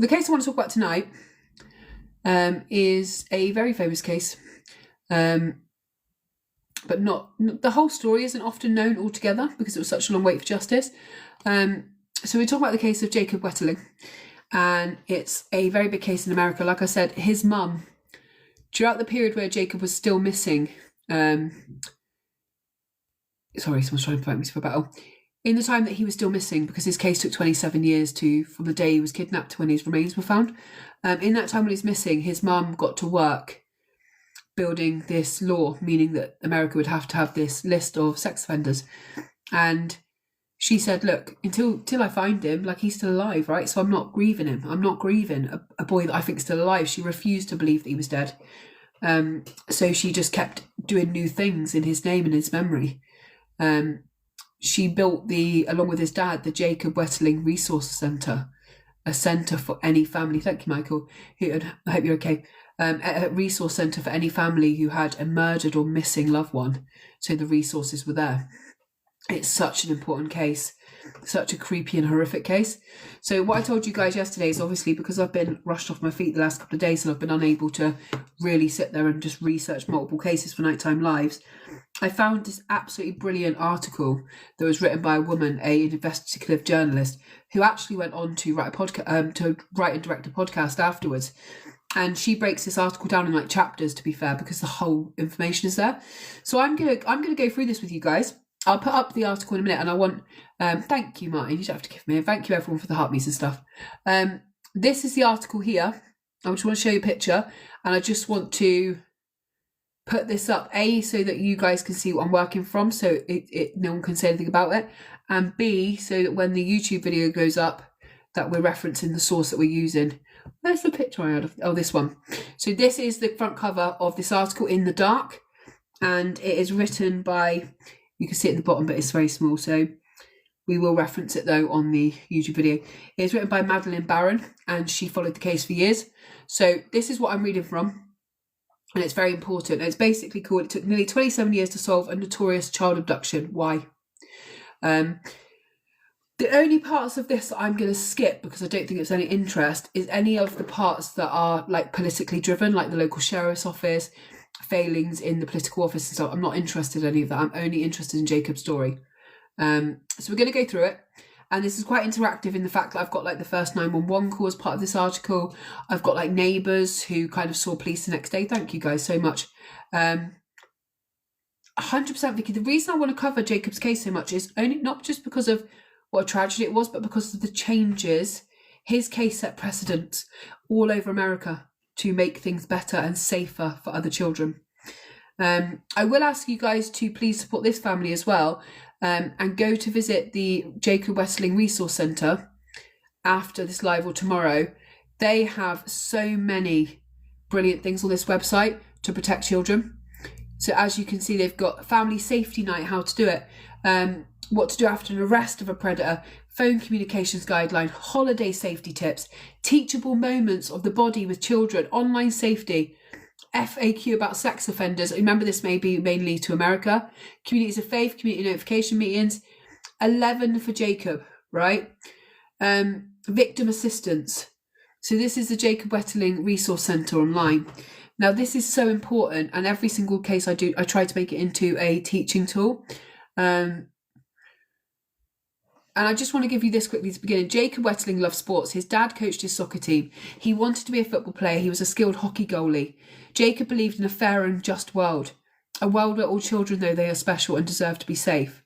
The case I want to talk about tonight is a very famous case, but not the whole story isn't often known altogether because it was such a long wait for justice. So we talk about the case of Jacob Wetterling, and it's a very big case in America. Like I said, his mum, throughout the period where Jacob was still missing, sorry, someone's trying to fight me for a battle. In the time that he was still missing, because his case took 27 years from the day he was kidnapped to when his remains were found. In that time when he's missing, his mum got to work building this law, meaning that America would have to have this list of sex offenders. And she said, look, till I find him, like, he's still alive, right? So I'm not grieving him. I'm not grieving a boy that I think is still alive. She refused to believe that he was dead. So she just kept doing new things in his name and his memory. She built along with his dad, the Jacob Wetterling Resource Centre, a centre for any family. Thank you, Michael. I hope you're okay. A resource centre for any family who had a murdered or missing loved one. So the resources were there. It's such an important case, such a creepy and horrific case. So what I told you guys yesterday is obviously because I've been rushed off my feet the last couple of days and I've been unable to really sit there and just research multiple cases for Nighttime Lives. I found this absolutely brilliant article that was written by a woman, an investigative journalist, who actually went on to write to write and direct a podcast afterwards. And she breaks this article down in like chapters, to be fair, because the whole information is there. So I'm gonna go through this with you guys. I'll put up the article in a minute, and I want thank you, Martin. You don't have to give me a thank you, everyone, for the heartbeats and stuff. This is the article here. I just want to show you a picture, and I just want to put this up, A, so that you guys can see what I'm working from, so no one can say anything about it, and B, so that when the YouTube video goes up, that we're referencing the source that we're using. Where's the picture I had of? Oh, this one. So this is the front cover of this article in the dark, and it is written by, you can see it at the bottom, but it's very small, so we will reference it though on the YouTube video. It's written by Madeleine Baran, and she followed the case for years. So this is what I'm reading from, and it's very important. It's basically called, it took nearly 27 years to solve a notorious child abduction. Why? The only parts of this that I'm going to skip, because I don't think it's any interest, is any of the parts that are like politically driven, like the local sheriff's office, failings in the political office and stuff. I'm not interested in any of that. I'm only interested in Jacob's story. So we're going to go through it. And this is quite interactive in the fact that I've got like the first 911 call as part of this article. I've got like neighbours who kind of saw police the next day. Thank you guys so much. 100% Vicky. The reason I want to cover Jacob's case so much is only not just because of what a tragedy it was, but because of the changes. His case set precedents all over America to make things better and safer for other children. I will ask you guys to please support this family as well, and go to visit the Jacob Wetterling Resource Centre after this live or tomorrow. They have so many brilliant things on this website to protect children. So as you can see, they've got family safety night, how to do it, what to do after an arrest of a predator, phone communications guideline, holiday safety tips, teachable moments of the body with children, online safety, FAQ about sex offenders. Remember, this may be mainly to America. Communities of faith, community notification meetings. 11 for Jacob, right? Victim assistance. So this is the Jacob Wetterling Resource Centre online. Now, this is so important, and every single case I do, I try to make it into a teaching tool. And I just want to give you this quickly to begin. Jacob Wetterling loved sports. His dad coached his soccer team. He wanted to be a football player. He was a skilled hockey goalie. Jacob believed in a fair and just world. A world where all children know they are special and deserve to be safe.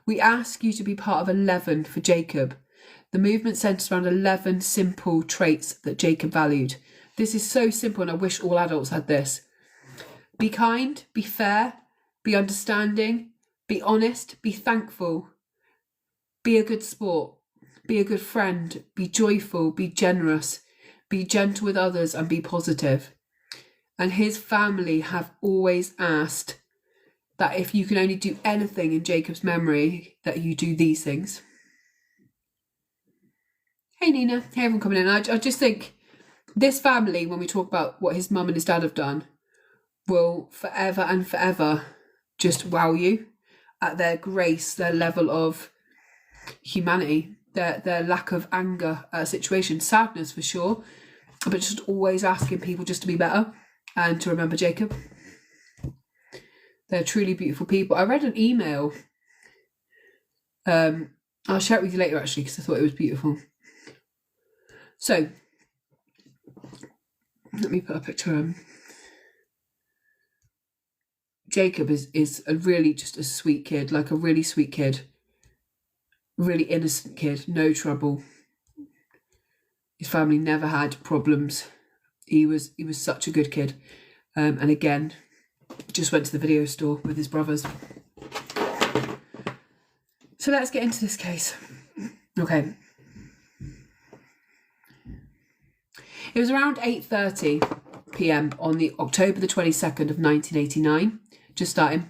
We ask you to be part of 11 for Jacob. The movement centres around 11 simple traits that Jacob valued. This is so simple, and I wish all adults had this. Be kind, be fair, be understanding, be honest, be thankful. Be a good sport, be a good friend, be joyful, be generous, be gentle with others, and be positive. And his family have always asked that if you can only do anything in Jacob's memory, that you do these things. Hey Nina, hey everyone coming in. I just think this family, when we talk about what his mum and his dad have done, will forever and forever just wow you at their grace, their level of humanity. their lack of anger at a situation. Sadness for sure, but just always asking people just to be better and to remember Jacob. They're truly beautiful people. I read an email. I'll share it with you later actually, because I thought it was beautiful. So let me put a picture of him. Jacob is a really just a sweet kid, like a really sweet kid. Really innocent kid, no trouble. His family never had problems. He was such a good kid. And again, just went to the video store with his brothers. So let's get into this case. Okay. It was around 8:30 p.m. on the October the 22nd of 1989, just starting,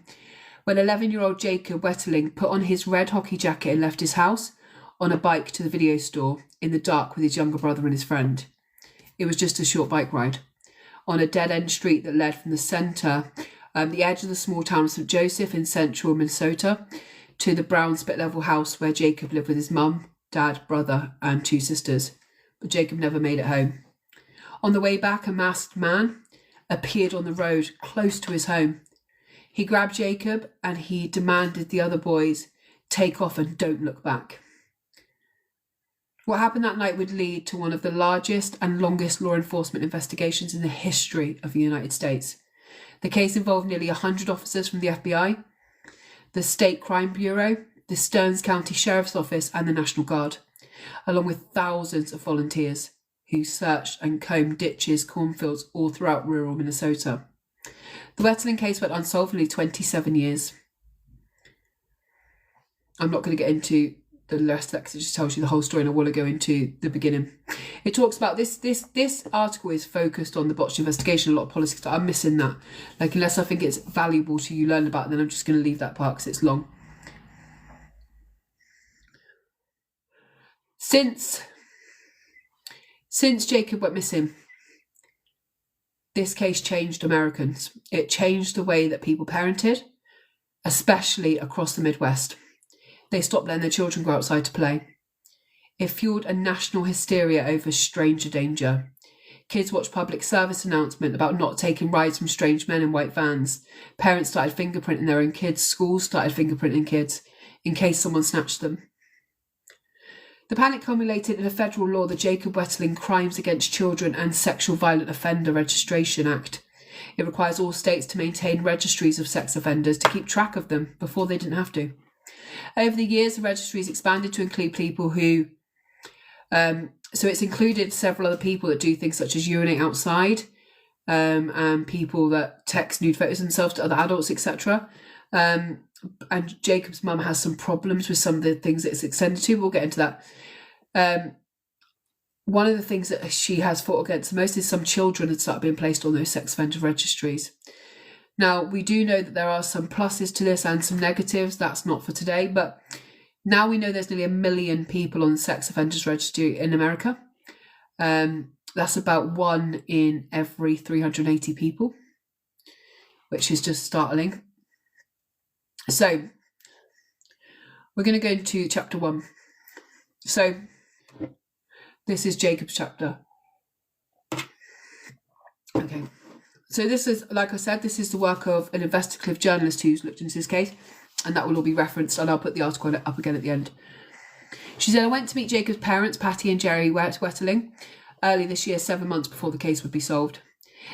when 11-year-old Jacob Wetterling put on his red hockey jacket and left his house on a bike to the video store in the dark with his younger brother and his friend. It was just a short bike ride on a dead-end street that led from the centre, the edge of the small town of St. Joseph in central Minnesota, to the brown spit-level house where Jacob lived with his mum, dad, brother and 2 sisters. But Jacob never made it home. On the way back, a masked man appeared on the road close to his home. He grabbed Jacob and he demanded the other boys take off and don't look back. What happened that night would lead to one of the largest and longest law enforcement investigations in the history of the United States. The case involved nearly 100 officers from the FBI, the State Crime Bureau, the Stearns County Sheriff's Office and the National Guard, along with thousands of volunteers who searched and combed ditches, cornfields all throughout rural Minnesota. The Wetterling case went unsolved for nearly 27 years. I'm not going to get into the rest of that because it just tells you the whole story, and I want to go into the beginning. It talks about this article is focused on the botched investigation, a lot of politics. I'm missing that. Like, unless I think it's valuable to you learn about it, then I'm just going to leave that part because it's long. Since Jacob went missing, this case changed Americans. It changed the way that people parented, especially across the Midwest. They stopped letting their children go outside to play. It fueled a national hysteria over stranger danger. Kids watched public service announcement about not taking rides from strange men in white vans. Parents started fingerprinting their own kids. Schools started fingerprinting kids in case someone snatched them. The panic culminated in a federal law, the Jacob Wetterling Crimes Against Children and Sexual Violent Offender Registration Act. It requires all states to maintain registries of sex offenders to keep track of them. Before, they didn't have to. Over the years, the registries expanded to include people who... so it's included several other people that do things such as urinate outside, and people that text nude photos of themselves to other adults, etc. And Jacob's mum has some problems with some of the things that it's extended to. We'll get into that. One of the things that she has fought against the most is some children had started being placed on those sex offender registries. Now, we do know that there are some pluses to this and some negatives. That's not for today, but now we know there's nearly 1 million people on the sex offenders registry in America. That's about 1 in every 380 people, which is just startling. So we're going to go into chapter 1. So this is Jacob's chapter. Okay. So this is, like I said, this is the work of an investigative journalist who's looked into this case, and that will all be referenced, and I'll put the article up again at the end. She said, I went to meet Jacob's parents, Patty and Jerry Wetterling, early this year, 7 months before the case would be solved.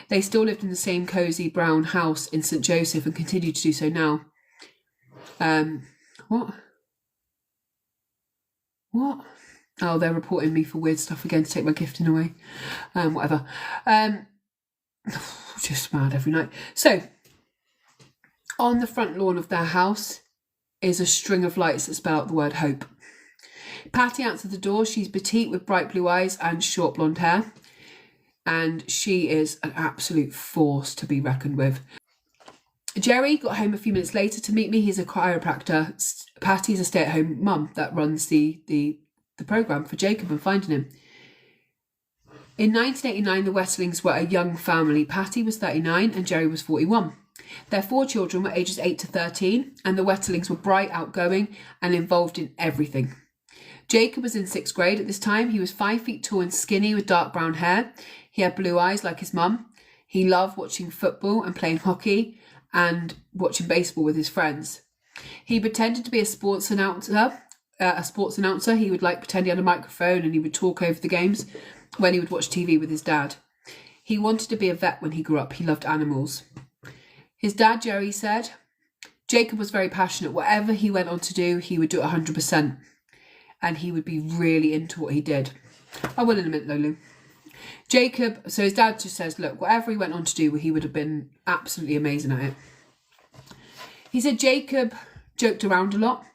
They still lived in the same cosy brown house in St. Joseph and continue to do so now. What? Oh, they're reporting me for weird stuff again to take my gifting away. Whatever. Just mad every night. So, on the front lawn of their house is a string of lights that spell out the word hope. Patty answered the door. She's petite with bright blue eyes and short blonde hair. And she is an absolute force to be reckoned with. Jerry got home a few minutes later to meet me. He's a chiropractor. Patty's a stay-at-home mum that runs the programme for Jacob and finding him. In 1989, the Wetterlings were a young family. Patty was 39 and Jerry was 41. Their 4 children were ages 8 to 13, and the Wetterlings were bright, outgoing, and involved in everything. Jacob was in 6th grade at this time. He was 5 feet tall and skinny with dark brown hair. He had blue eyes like his mum. He loved watching football and playing hockey and watching baseball with his friends. He pretended to be a sports announcer. He would pretend he had a microphone and he would talk over the games when he would watch TV with his dad. He wanted to be a vet when he grew up. He loved animals. His dad, Jerry, said Jacob was very passionate. Whatever he went on to do, he would do it 100%. And he would be really into what he did. I will in a minute, Lulu. Jacob, so his dad just says, look, whatever he went on to do, he would have been absolutely amazing at it. He said Jacob joked around a lot.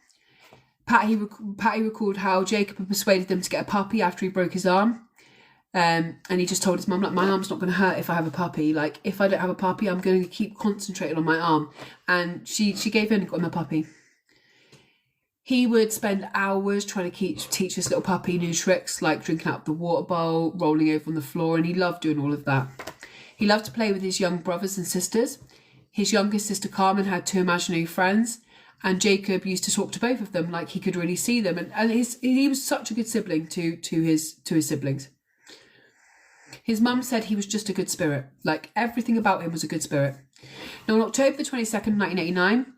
Patty recalled how Jacob had persuaded them to get a puppy after he broke his arm. And he just told his mum, my arm's not going to hurt if I have a puppy. If I don't have a puppy, I'm going to keep concentrating on my arm. And she gave in and got him a puppy. He would spend hours trying to teach his little puppy new tricks, like drinking out of the water bowl, rolling over on the floor, and he loved doing all of that. He loved to play with his young brothers and sisters. His youngest sister, Carmen, had 2 imaginary friends, and Jacob used to talk to both of them like he could really see them. And he was such a good sibling to his siblings. His mum said he was just a good spirit. Everything about him was a good spirit. Now, on October the 22nd, 1989,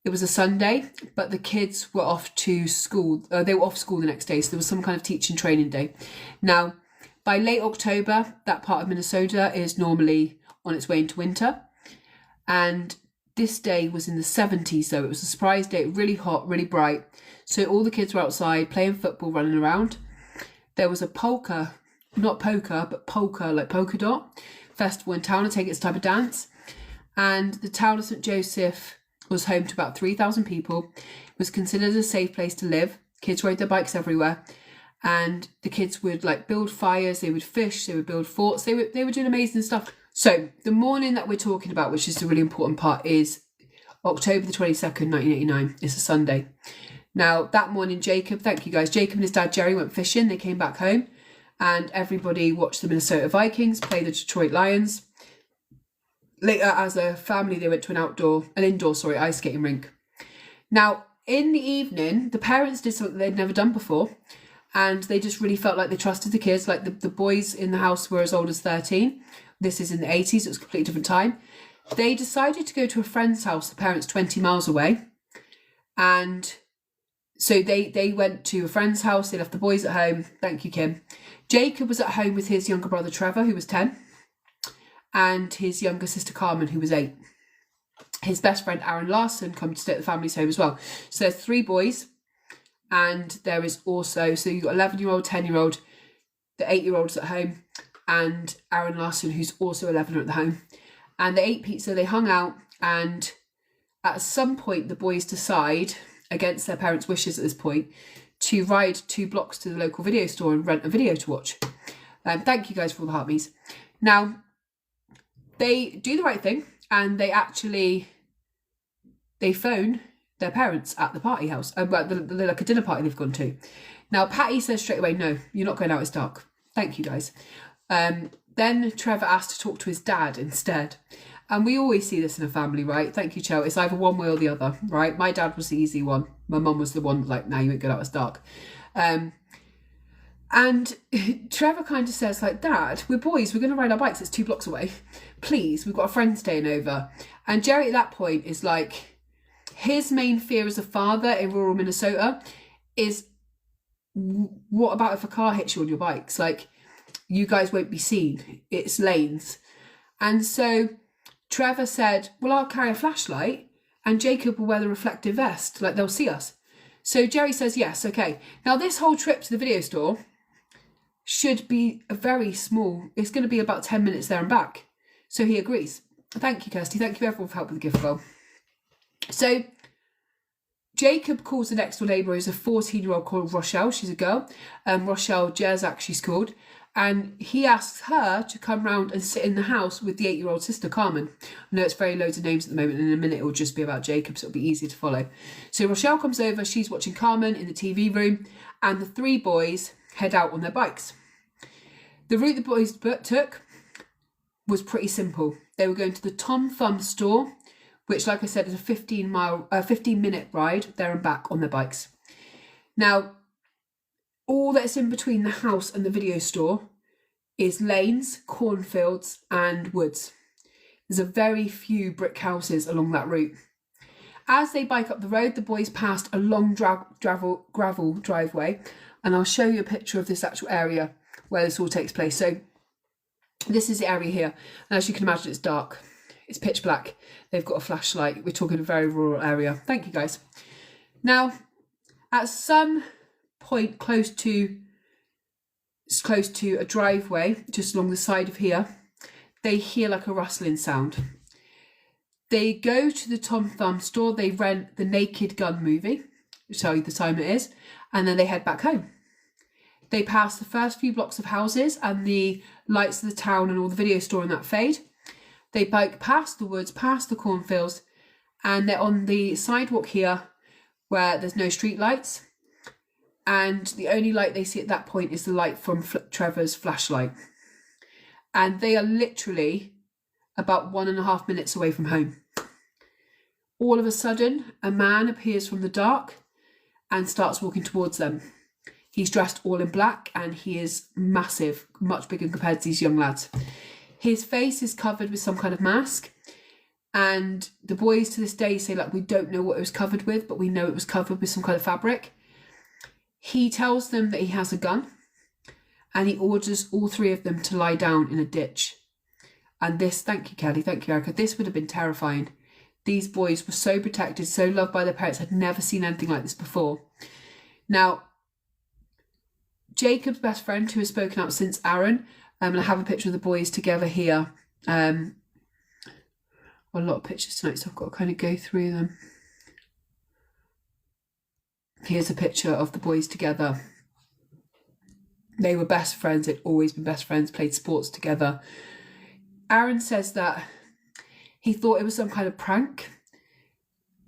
it was a Sunday, but the kids were off to school. They were off school the next day, so there was some kind of teaching training day. Now, by late October, that part of Minnesota is normally on its way into winter. And this day was in the 70s, so it was a surprise day, really hot, really bright. So all the kids were outside playing football, running around. There was a polka dot festival in town to take its type of dance. And the town of St. Joseph was home to about 3,000 people. It was considered a safe place to live. Kids rode their bikes everywhere. And the kids would build fires, they would fish, they would build forts, they were doing amazing stuff. So the morning that we're talking about, which is the really important part, is October the 22nd, 1989. It's a Sunday. Now, that morning, Jacob and his dad, Jerry, went fishing. They came back home and everybody watched the Minnesota Vikings play the Detroit Lions. Later, as a family, they went to an indoor ice skating rink. Now, in the evening, the parents did something they'd never done before, and they just really felt like they trusted the kids. The boys in the house were as old as 13. This is in the 80s. It was a completely different time. They decided to go to a friend's house, the parents 20 miles away. And so they went to a friend's house. They left the boys at home. Thank you, Kim. Jacob was at home with his younger brother, Trevor, who was 10. And his younger sister, Carmen, who was 8. His best friend, Aaron Larson, come to stay at the family's home as well. So there's 3 boys. And there is also, so you've got 11-year-old, 10-year-old, the 8-year-old's at home, and Aaron Larson, who's also 11 at the home. And they ate pizza, they hung out, and at some point the boys decide, against their parents' wishes at this point, to ride 2 blocks to the local video store and rent a video to watch. Thank you guys for all the heartme's. Now, they do the right thing, and they phone their parents at the party house, a dinner party they've gone to. Now, Patty says straight away, no, you're not going out, it's dark. Thank you, guys. Then Trevor asked to talk to his dad instead. And we always see this in a family, right? Thank you, Chel. It's either one way or the other, right? My dad was the easy one. My mum was the one no, you ain't going out, it's dark. And Trevor kind of says, Dad, we're boys, we're going to ride our bikes, it's 2 blocks away. Please, we've got a friend staying over. And Jerry at that point is his main fear as a father in rural Minnesota is, what about if a car hits you on your bikes? You guys won't be seen. It's lanes. And so Trevor said, well, I'll carry a flashlight and Jacob will wear the reflective vest. They'll see us. So Jerry says, yes, okay. Now, this whole trip to the video store should be it's going to be about 10 minutes there and back. So he agrees. Thank you, Kirsty. Thank you everyone for helping with the gift goal. So Jacob calls the next door neighbour, who's a 14-year-old called Rochelle. She's a girl. Rochelle Jerzak, she's called. And he asks her to come round and sit in the house with the 8-year-old sister, Carmen. I know it's very loads of names at the moment, and in a minute it will just be about Jacob, so it'll be easier to follow. So Rochelle comes over, she's watching Carmen in the TV room, and the 3 boys head out on their bikes. The route the boys took was pretty simple. They were going to the Tom Thumb store, which, like I said, is a 15-minute ride there and back on their bikes. Now, All that's in between the house and the video store is lanes, cornfields and woods. There's a very few brick houses along that route. As they bike up the road, the boys passed a long gravel driveway, and I'll show you a picture of this actual area where this all takes place. So this is the area here, and as you can imagine, it's dark. It's pitch black. They've got a flashlight. We're talking a very rural area. Thank you, guys. Now, at some point close to a driveway, just along the side of here, they hear like a rustling sound. They go to the Tom Thumb store, they rent the Naked Gun movie, which tell you the time it is, and then they head back home. They pass the first few blocks of houses and the lights of the town and all the video store and that fade. They bike past the woods, past the cornfields, and they're on the sidewalk here where there's no street lights. And the only light they see at that point is the light from Trevor's flashlight. And they are literally about 1.5 minutes away from home. All of a sudden, a man appears from the dark and starts walking towards them. He's dressed all in black and he is massive, much bigger compared to these young lads. His face is covered with some kind of mask, and the boys to this day say, like, we don't know what it was covered with, but we know it was covered with some kind of fabric. He tells them that he has a gun, and he orders all three of them to lie down in a ditch. And this, thank you, Kelly, thank you, Erica, this would have been terrifying. These boys were so protected, so loved by their parents, had never seen anything like this before. Now, Jacob's best friend, who has spoken out since, Aaron, and I have a picture of the boys together here. A lot of pictures tonight, so I've got to kind of go through them. Here's a picture of the boys together. They were best friends, they'd always been best friends, played sports together. Aaron says that he thought it was some kind of prank.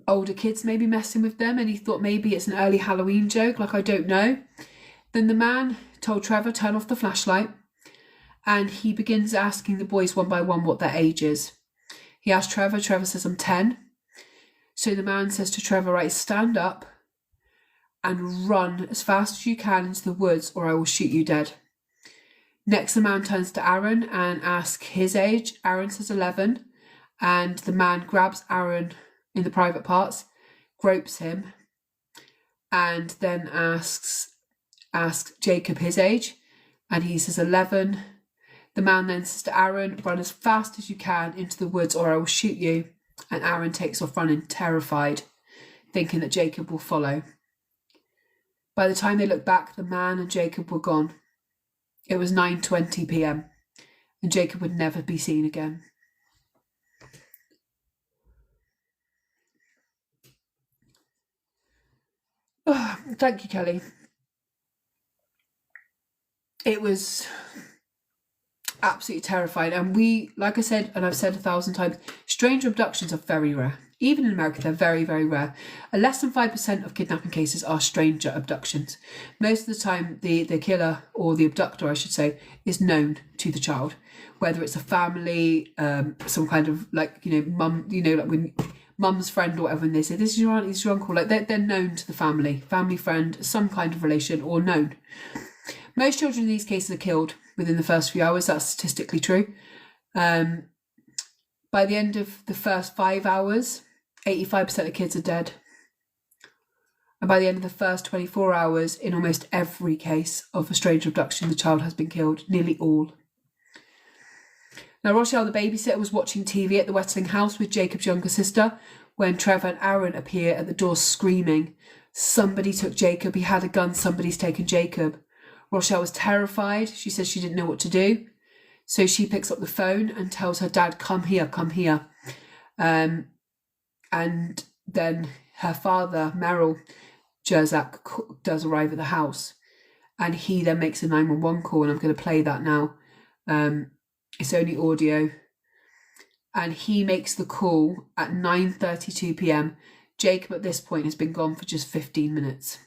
Older kids maybe messing with them, and he thought maybe it's an early Halloween joke, like, I don't know. Then the man told Trevor, turn off the flashlight, and he begins asking the boys one by one what their age is. He asks Trevor says, I'm 10. So the man says to Trevor, right, stand up and run as fast as you can into the woods or I will shoot you dead. Next, the man turns to Aaron and asks his age. Aaron says 11, and the man grabs Aaron in the private parts, gropes him, and then asks Jacob his age, and he says 11. The man then says to Aaron, run as fast as you can into the woods or I will shoot you. And Aaron takes off running, terrified, thinking that Jacob will follow. By the time they looked back, the man and Jacob were gone. It was 9:20 p.m. and Jacob would never be seen again. Oh, thank you, Kelly. It was absolutely terrifying, and we, like I said, and I've said 1,000 times, stranger abductions are very rare. Even in America, they're very, very rare. Less than 5% of kidnapping cases are stranger abductions. Most of the time, the killer, or the abductor, I should say, is known to the child. Whether it's a family, some kind of, like, mum, like when mum's friend or whatever, and they say, this is your aunt, this is your uncle. Like, they're known to the family friend, some kind of relation, or known. Most children in these cases are killed within the first few hours. That's statistically true. By the end of the first 5 hours, 85% of kids are dead. And by the end of the first 24 hours, in almost every case of a stranger abduction, the child has been killed, nearly all. Now, Rochelle, the babysitter, was watching TV at the Wetterling house with Jacob's younger sister when Trevor and Aaron appear at the door screaming, somebody took Jacob, he had a gun, somebody's taken Jacob. Rochelle was terrified. She says she didn't know what to do. So she picks up the phone and tells her dad, come here, come here. And then her father, Merrill Jerzak, does arrive at the house. And he then makes a 911 call, and I'm going to play that now. It's only audio. And he makes the call at 9:32 p.m. Jacob at this point has been gone for just 15 minutes.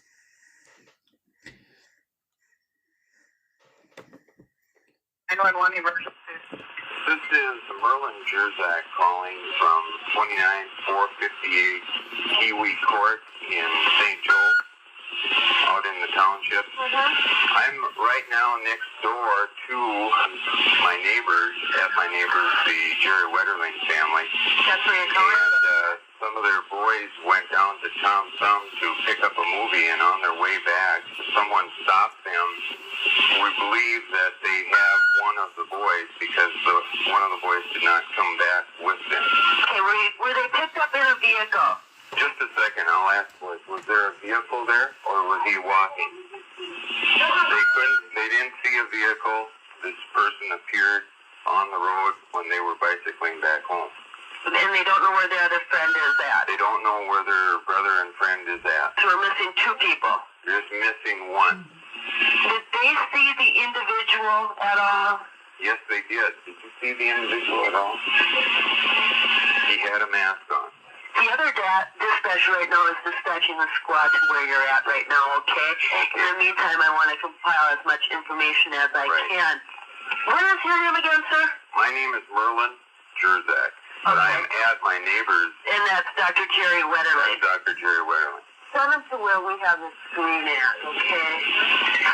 This is Merlin Jerzak calling from 29458 Kiwi Court in St. Joel. out in the township. I'm right now next door to my neighbors, the Jacob Wetterling family. That's where you're going. And some of their boys went down to Tom Thumb to pick up a movie, and on their way back, someone stopped them. We believe that they have one of the boys because one of the boys did not come back with them. Okay, were they picked up in a vehicle? Just a second, I'll ask boys, was there a vehicle there, or was he walking? They didn't see a vehicle. This person appeared on the road when they were bicycling back home. And they don't know where the other friend is at? They don't know where their brother and friend is at. So we're missing two people? They're just missing one. Did they see the individual at all? Yes, they did. Did you see the individual at all? He had a mask on. The other dispatcher right now is dispatching the squad to where you're at right now, okay? In the meantime, I want to compile as much information as I can. What is your name again, sir? My name is Merlin Jerzak. But I am at my neighbor's. And that's Dr. Jerry Wetterling. That's Dr. Jerry Wetterling. Send them to where we have the screen at, okay?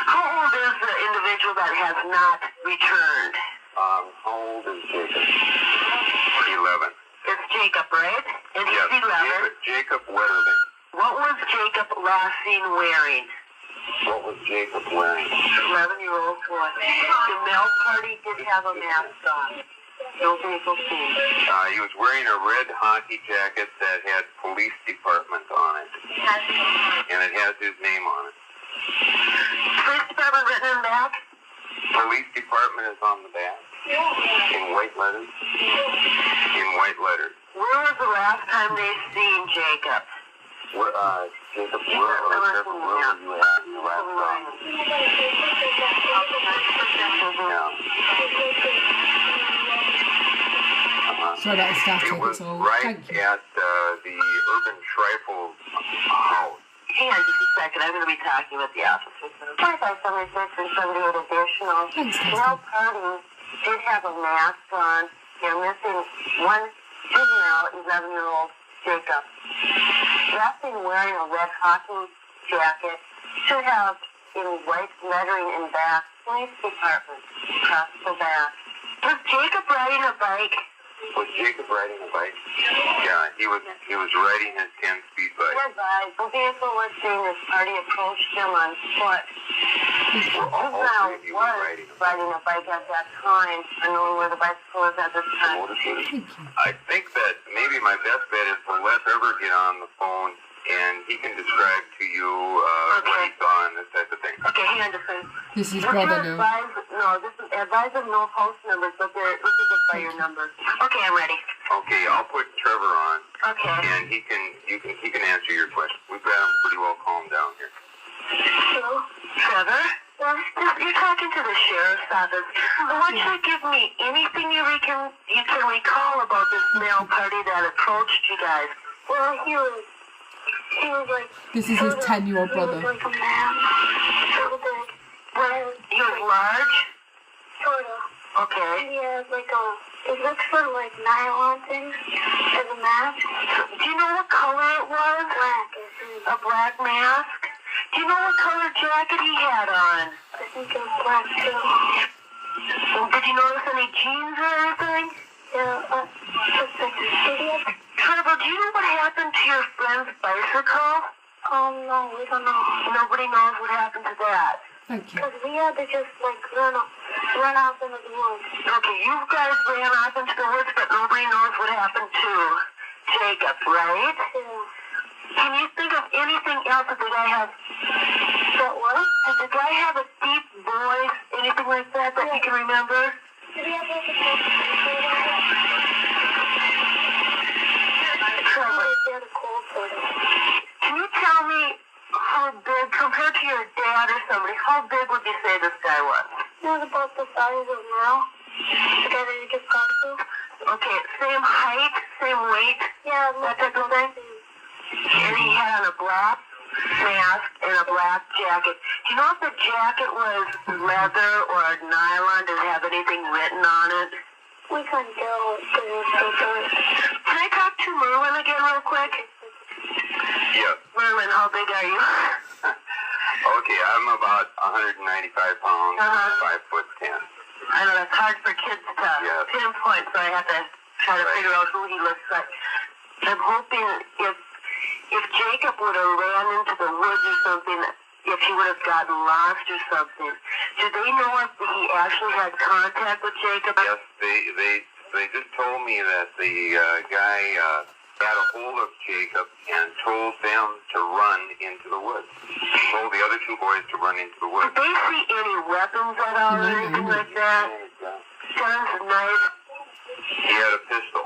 How old is the individual that has not returned? How old is Jacob? 11. It's Jacob, right? And he's Yes, 11. Jacob Wetterling. What was Jacob last seen wearing? What was Jacob wearing? 11-year-old boy. The male party did have a mask on. No vehicle seen. He was wearing a red hockey jacket that had police department on it. And it has his name on it. Police department written in the back? Police department is on the back. In white letters. In white letters. Where was the last time they seen Jacob? Jacob, where were you at the last time? Sorry about the static. It was all. right Thank you. at the Urban Trifle house. Hang on just a second. I'm going to be talking with the officer. 2576 and 78 additional. Thanks, Male party did have a mask on. They're missing one juvenile, 11-year-old Jacob. Last seen wearing a red hockey jacket. Should have in white lettering in back. Police department. Across the back. Was Jacob riding a bike? Was Jacob riding a bike? Yeah, he was riding his 10-speed bike. The vehicle was seen as party approached him on foot. Juvenile was riding a bike at that time, unknowing where the bicycle was at this time. I think that maybe my best bet is to let Trevor get on the phone and he can describe to you what he saw and this type of thing. Okay, hang on just a second. This is his brother now. Advise of no host numbers, but this is just by your number. Okay, I'm ready. Okay, I'll put Trevor on. Okay. And he can answer your question. We've got him pretty well calmed down here. Hello? Trevor? You're talking to the sheriff's office. I want you to give me anything you can recall about this male party that approached you guys. Well, he was like... This is his 10-year-old brother. He was like a man. He was large? Sort of. Okay. He had like it looks sort of like nylon things as a mask. Do you know what color it was? Black. A black mask? Do you know what color jacket he had on? I think it was black too. Did you notice any jeans or anything? Yeah, just a Trevor, do you know what happened to your friend's bicycle? No, we don't know. Nobody knows what happened to that. Thank you. Because we had to just like run off into the woods. Okay, you guys ran off into the woods, but nobody knows what happened to Jacob, right? Yeah. Can you think of anything else? Did the guy have... What? Did the guy have a deep voice? Anything like that you can remember? Did he have like a... Trevor, he had a cold sort of. Can you tell me how big, compared to your dad or somebody, how big would you say this guy was? He was about the size of Merle, the guy that you just talked to. Okay, same height, same weight? Yeah, that type of thing? And he had on a black mask and a black jacket. Do you know if the jacket was leather or nylon? Does it have anything written on it? We couldn't tell because it was so dark. Can I talk to Merlin again real quick? Yes. Merlin, how big are you? Okay, I'm about 195 pounds, 5'10". I know that's hard for kids to pinpoint, so I have to try to figure out who he looks like. I'm hoping if Jacob would have ran into the woods or something, if he would have gotten lost or something. Do they know if he actually had contact with Jacob? Yes, they just told me that the guy got a hold of Jacob and told them to run into the woods. Told the other two boys to run into the woods. Did they see any weapons at all or anything like that? Guns, knives? He had a pistol.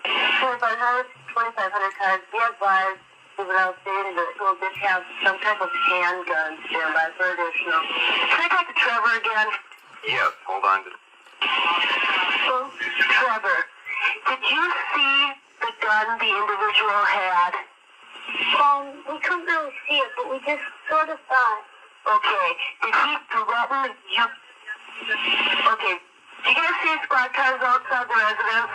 2,500 times, be advised, without saying that school did have some type of handgun standby for additional. Can I talk to Trevor again? Yes, hold on. Trevor, did you see the gun the individual had? We couldn't really see it, but we just sort of thought. Okay, did he threaten you? Okay, do you guys see squad cars outside the residence?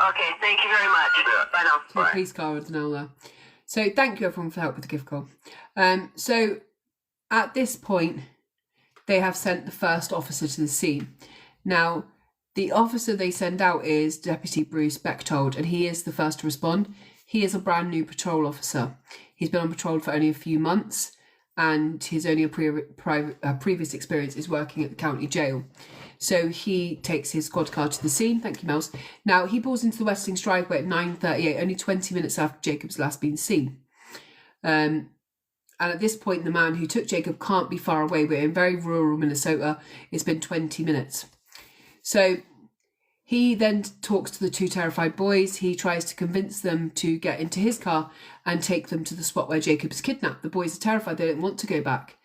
Okay, thank you very much. Bye now. So the police car is now there. So thank you everyone for the help with the gift card. So at this point, they have sent the first officer to the scene. Now, the officer they send out is Deputy Bruce Bechtold, and he is the first to respond. He is a brand new patrol officer. He's been on patrol for only a few months, and his only previous experience is working at the county jail. So he takes his squad car to the scene. Thank you, Mouse. Now, he pulls into the Westlings driveway at 9:38, only 20 minutes after Jacob's last been seen. And at this point, the man who took Jacob can't be far away. We're in very rural Minnesota. It's been 20 minutes. So he then talks to the two terrified boys. He tries to convince them to get into his car and take them to the spot where Jacob is kidnapped. The boys are terrified. They don't want to go back.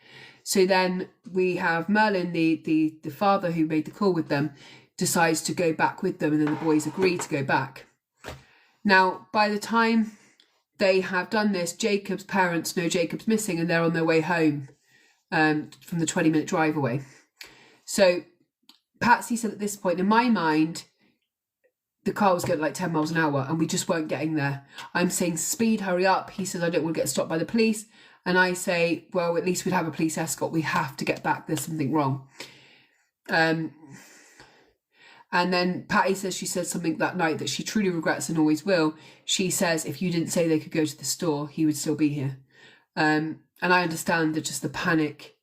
So then we have Merlin, the father who made the call with them, decides to go back with them, and then the boys agree to go back. Now, by the time they have done this, Jacob's parents know Jacob's missing, and they're on their way home from the 20-minute drive away. So Patsy said at this point, in my mind, the car was going like 10 miles an hour, and we just weren't getting there. I'm saying, speed, hurry up. He says, I don't want to get stopped by the police. And I say, well, at least we'd have a police escort. We have to get back. There's something wrong. And then Patty says she said something that night that she truly regrets and always will. She says, if you didn't say they could go to the store, he would still be here. And I understand that just the panic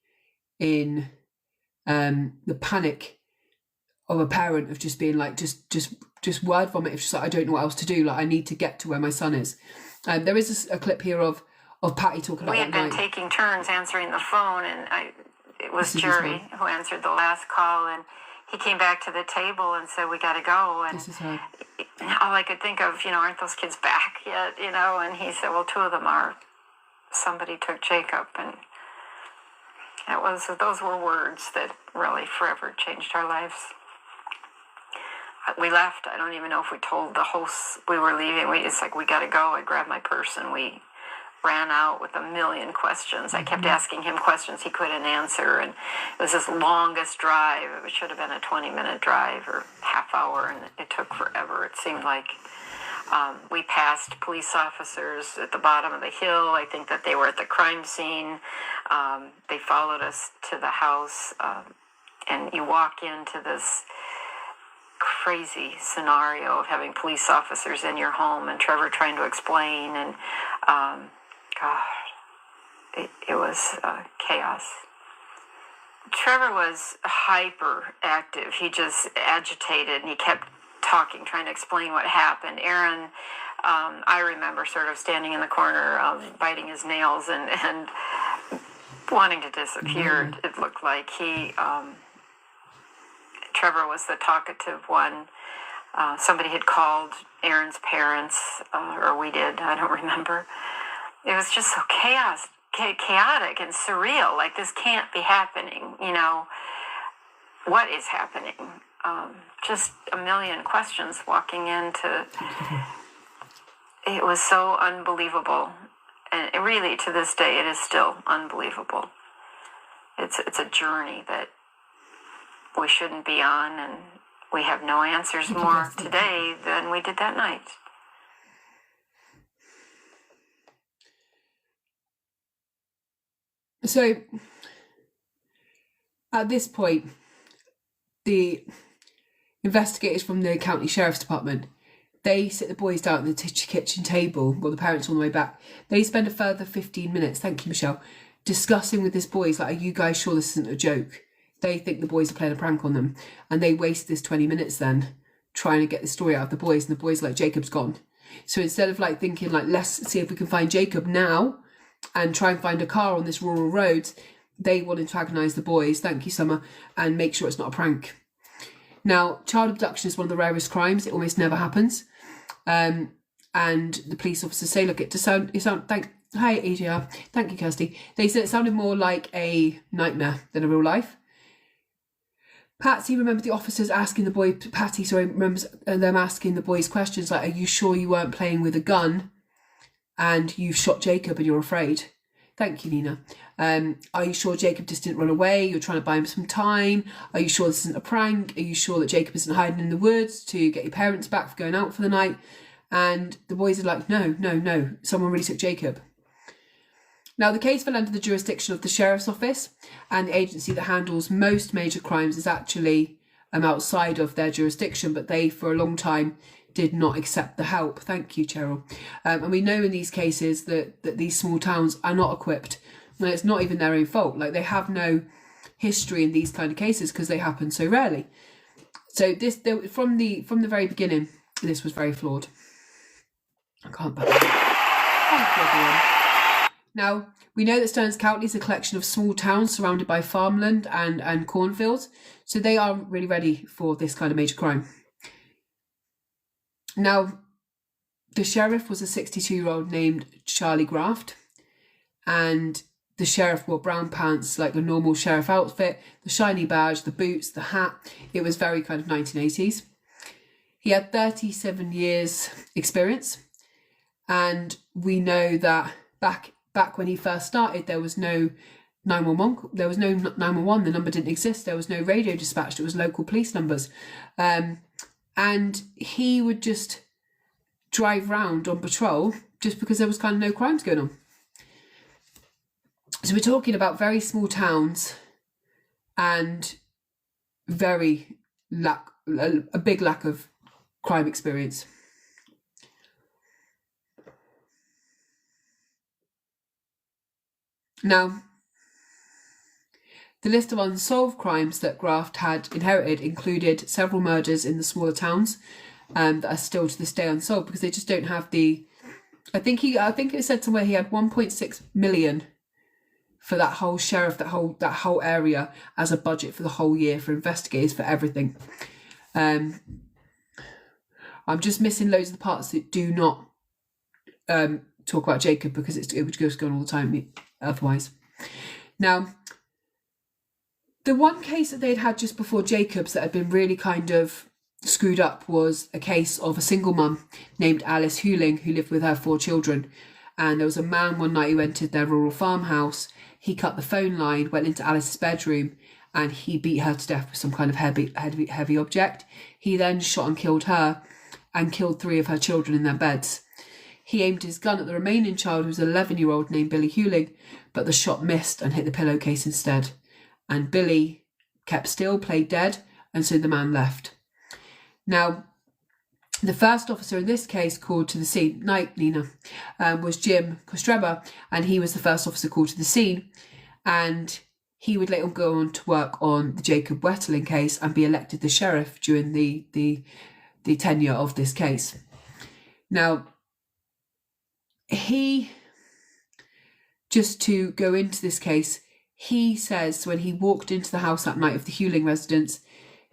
of a parent of just being like, just word vomit. It's just like, I don't know what else to do. Like, I need to get to where my son is. There is a clip here of Patty talking about that night. We had been taking turns answering the phone, and it was Jerry who answered the last call, and he came back to the table and said, we got to go. And this is her. All I could think of, aren't those kids back yet, and he said, well, two of them are. Somebody took Jacob, and those were words that really forever changed our lives. We left. I don't even know if we told the hosts we were leaving. It's like, we got to go. I grabbed my purse, and we ran out with a million questions. I kept asking him questions he couldn't answer, and it was his longest drive. It should have been a 20-minute drive or half hour, and it took forever. It seemed like we passed police officers at the bottom of the hill. I think that they were at the crime scene. They followed us to the house, and you walk into this crazy scenario of having police officers in your home and Trevor trying to explain, and God, it was chaos. Trevor was hyper active. He just agitated, and he kept talking, trying to explain what happened. Aaron, I remember sort of standing in the corner, biting his nails and wanting to disappear. It looked like Trevor was the talkative one. Somebody had called Aaron's parents, or we did, I don't remember. It was just so chaotic and surreal. Like, this can't be happening, What is happening? Just a million questions walking into... It was so unbelievable. And really, to this day, it is still unbelievable. It's a journey that we shouldn't be on, and we have no answers more today than we did that night. So At this point, the investigators from the county sheriff's department, they sit the boys down at the kitchen table, well, the parents on the way back. They spend a further 15 minutes, thank you, Michelle, discussing with this boys, like, are you guys sure this isn't a joke? They think the boys are playing a prank on them. And they waste this 20 minutes then trying to get the story out of the boys. And the boys are like, Jacob's gone. So instead of like thinking like, let's see if we can find Jacob now and try and find a car on this rural road, they will antagonise the boys, thank you, Summer, and make sure it's not a prank. Now, child abduction is one of the rarest crimes. It almost never happens. And the police officers say, look, hi, AJR. Thank you, Kirsty. They said it sounded more like a nightmare than a real life. Patsy remembers the officers asking the boy, remembers them asking the boys questions like, are you sure you weren't playing with a gun and you shot Jacob and you're afraid? Thank you, Nina. Are you sure Jacob just didn't run away? You're trying to buy him some time? Are you sure this isn't a prank? Are you sure that Jacob isn't hiding in the woods to get your parents back for going out for the night? And the boys are like, no, someone really took Jacob. Now, the case fell under the jurisdiction of the Sheriff's Office, and the agency that handles most major crimes is actually outside of their jurisdiction, but they, for a long time, did not accept the help. Thank you, Cheryl. And we know in these cases that these small towns are not equipped. And it's not even their own fault. Like, they have no history in these kind of cases because they happen so rarely. So from the very beginning, this was very flawed. I can't believe it. Thank you, everyone. Now, we know that Stearns County is a collection of small towns surrounded by farmland and cornfields, so they aren't really ready for this kind of major crime. Now, the sheriff was a 62-year-old named Charlie Graft, and the sheriff wore brown pants like a normal sheriff outfit, the shiny badge, the boots, the hat. It was very kind of 1980s. He had 37 years experience, and we know that back when he first started, there was no 911. There was no 911. The number didn't exist. There was no radio dispatched. It was local police numbers. And he would just drive round on patrol just because there was kind of no crimes going on. So we're talking about very small towns and a big lack of crime experience. Now, the list of unsolved crimes that Graft had inherited included several murders in the smaller towns that are still to this day unsolved because they just don't have the. I think it said somewhere he had 1.6 million for that whole sheriff, that whole area as a budget for the whole year for investigators for everything. I'm just missing loads of the parts that do not talk about Jacob because it would just go on all the time otherwise. Now, the one case that they'd had just before Jacob's that had been really kind of screwed up was a case of a single mum named Alice Huling who lived with her 4 children. And there was a man one night who entered their rural farmhouse. He cut the phone line, went into Alice's bedroom, and he beat her to death with some kind of heavy object. He then shot and killed her and killed 3 of her children in their beds. He aimed his gun at the remaining child, who was an 11-year-old named Billy Huling, but the shot missed and hit the pillowcase instead. And Billy kept still, played dead, and so the man left. Now, the first officer in this case called to the scene, Nina, was Jim Kostreba, and he was the first officer called to the scene, and he would later go on to work on the Jacob Wetterling case and be elected the sheriff during the tenure of this case. Now, just to go into this case, he says when he walked into the house that night of the Huling residence,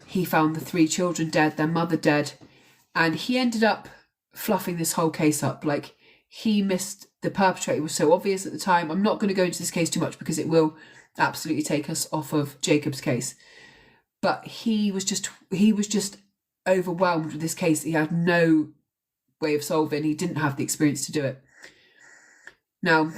he found the 3 children dead, their mother dead, and he ended up fluffing this whole case up. Like, he missed the perpetrator. It was so obvious at the time. I'm not going to go into this case too much because it will absolutely take us off of Jacob's case. But he was just overwhelmed with this case. He had no way of solving. He didn't have the experience to do it. Now,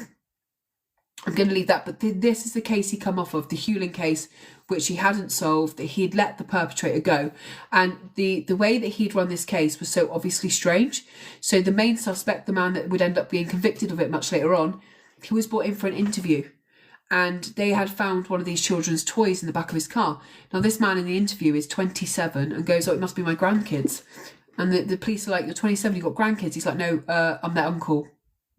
I'm going to leave that, but this is the case he come off of, the Huling case, which he hadn't solved, that he'd let the perpetrator go. And the way that he'd run this case was so obviously strange. So the main suspect, the man that would end up being convicted of it much later on, he was brought in for an interview. and they had found one of these children's toys in the back of his car. Now, this man in the interview is 27 and goes, "Oh, it must be my grandkids." And the police are like, "You're 27, you've got grandkids?" He's like, "No, I'm their uncle.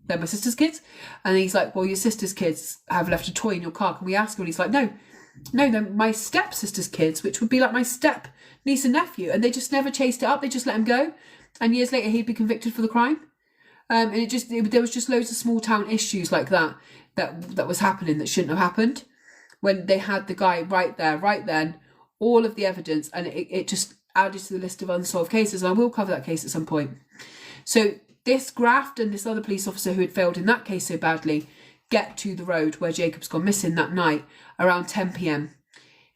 They're my sister's kids." And he's like, "Well, your sister's kids have left a toy in your car. Can we ask them?" And he's like, No, they're my stepsister's kids, which would be like my step niece and nephew. And they just never chased it up. They just let him go. And years later, he'd be convicted for the crime. And there was just loads of small town issues like that was happening that shouldn't have happened. When they had the guy right there, right then, all of the evidence, and it just added to the list of unsolved cases. And I will cover that case at some point. So this graft and this other police officer who had failed in that case so badly get to the road where Jacob's gone missing that night around 10 p.m.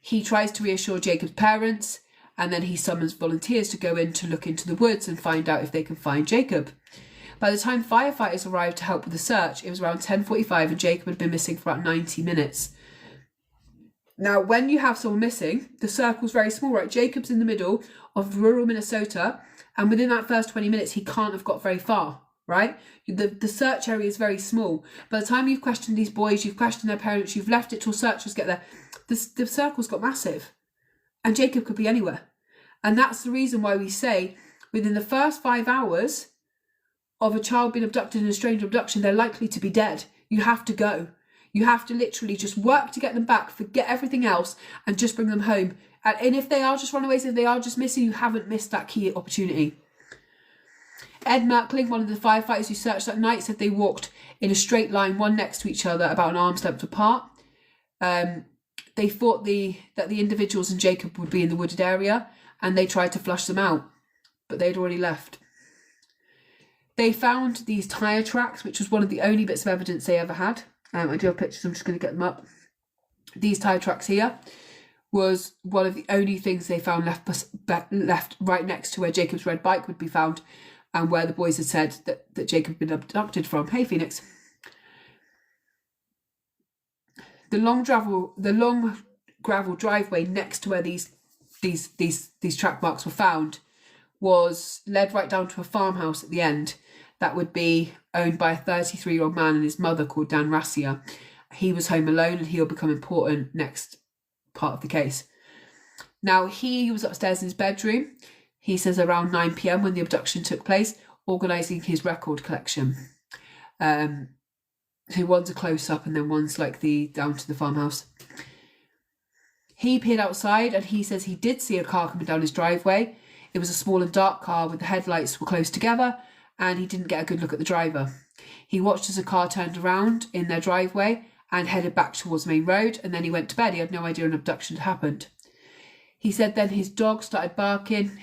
He tries to reassure Jacob's parents, and then he summons volunteers to go in to look into the woods and find out if they can find Jacob. By the time firefighters arrived to help with the search, it was around 10:45 and Jacob had been missing for about 90 minutes. Now, when you have someone missing, the circle's very small, right? Jacob's in the middle of rural Minnesota, and within that first 20 minutes, he can't have got very far, right? The search area is very small. By the time you've questioned these boys, you've questioned their parents, you've left it till searchers get there, the circle's got massive. And Jacob could be anywhere. And that's the reason why we say within the first 5 hours of a child being abducted in a strange abduction, they're likely to be dead. You have to go. You have to literally just work to get them back, forget everything else, and just bring them home. And if they are just runaways, if they are just missing, you haven't missed that key opportunity. Ed Merkling, one of the firefighters who searched that night, said they walked in a straight line, one next to each other, about an arm's length apart. They thought that the individuals and Jacob would be in the wooded area, and they tried to flush them out, but they'd already left. They found these tyre tracks, which was one of the only bits of evidence they ever had. I do have pictures, I'm just going to get them up. These tyre tracks here was one of the only things they found left right next to where Jacob's red bike would be found, and where the boys had said that Jacob had been abducted from. Hey, Phoenix. The long gravel driveway next to where these track marks were found led right down to a farmhouse at the end that would be owned by a 33-year-old man and his mother called Dan Rassia. He was home alone, and he'll become important next part of the case. Now, he was upstairs in his bedroom, he says around 9 p.m. when the abduction took place, organising his record collection. So one's a close-up and then one's like down to the farmhouse. He peered outside and he says he did see a car coming down his driveway. It was a small and dark car with the headlights were close together, and he didn't get a good look at the driver. He watched as a car turned around in their driveway and headed back towards the main road, and then he went to bed. He had no idea an abduction had happened. He said then his dog started barking,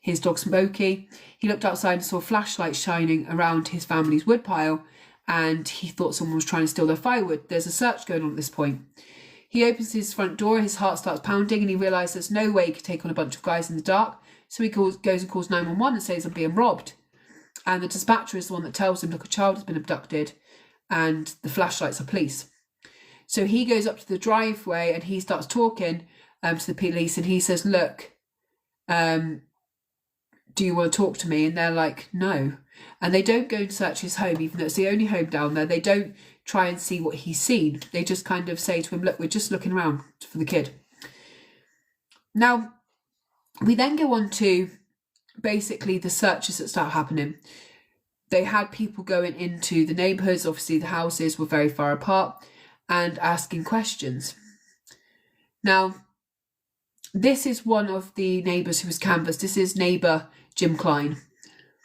his dog Smokey. He looked outside and saw flashlights shining around his family's woodpile, and he thought someone was trying to steal their firewood. There's a search going on at this point. He opens his front door, his heart starts pounding, and he realises there's no way he could take on a bunch of guys in the dark. So he goes and calls 911 and says, "I'm being robbed." And the dispatcher is the one that tells him, "Look, a child has been abducted," and the flashlights are police. So he goes up to the driveway and he starts talking to the police, and he says, "Look, do you want to talk to me?" And they're like, "No." And they don't go and search his home, even though it's the only home down there. They don't try and see what he's seen. They just kind of say to him, "Look, we're just looking around for the kid." Now, we then go on to basically the searches that start happening. They had people going into the neighbourhoods, obviously the houses were very far apart, and asking questions. Now, this is one of the neighbours who was canvassed. This is neighbour Jim Klein.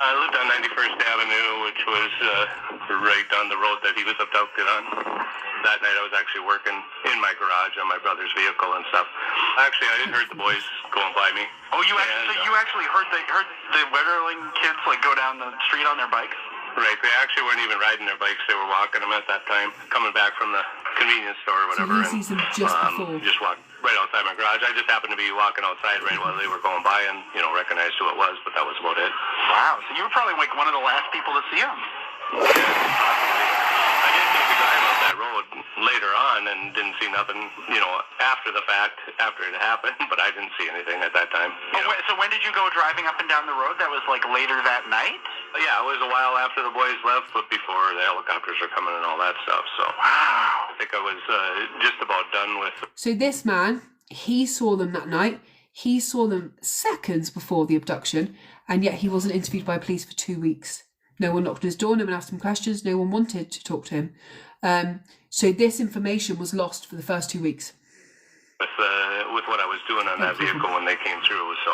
I lived on 91st Avenue, which was right down the road that he was abducted on. That night I was actually working in my garage on my brother's vehicle and stuff. Actually, I heard the boys going by me. Oh, you actually heard the Wetterling kids like go down the street on their bikes? Right, they actually weren't even riding their bikes, they were walking them at that time, coming back from the convenience store or whatever. So he sees them just before. Just walked right outside my garage. I just happened to be walking outside right while they were going by and, recognized who it was, but that was about it. Wow, so you were probably like one of the last people to see him. I did take a drive up that road later on and didn't see nothing, after the fact, after it happened, but I didn't see anything at that time. So when did you go driving up and down the road? That was like later that night? Yeah, it was a while after the boys left, but before the helicopters were coming and all that stuff. So Wow. I think I was just about done with. So this man, he saw them that night. He saw them seconds before the abduction, and yet he wasn't interviewed by police for 2 weeks. No one knocked on his door, no one asked him questions, no one wanted to talk to him. So this information was lost for the first 2 weeks. With what I was doing on that vehicle when they came through, so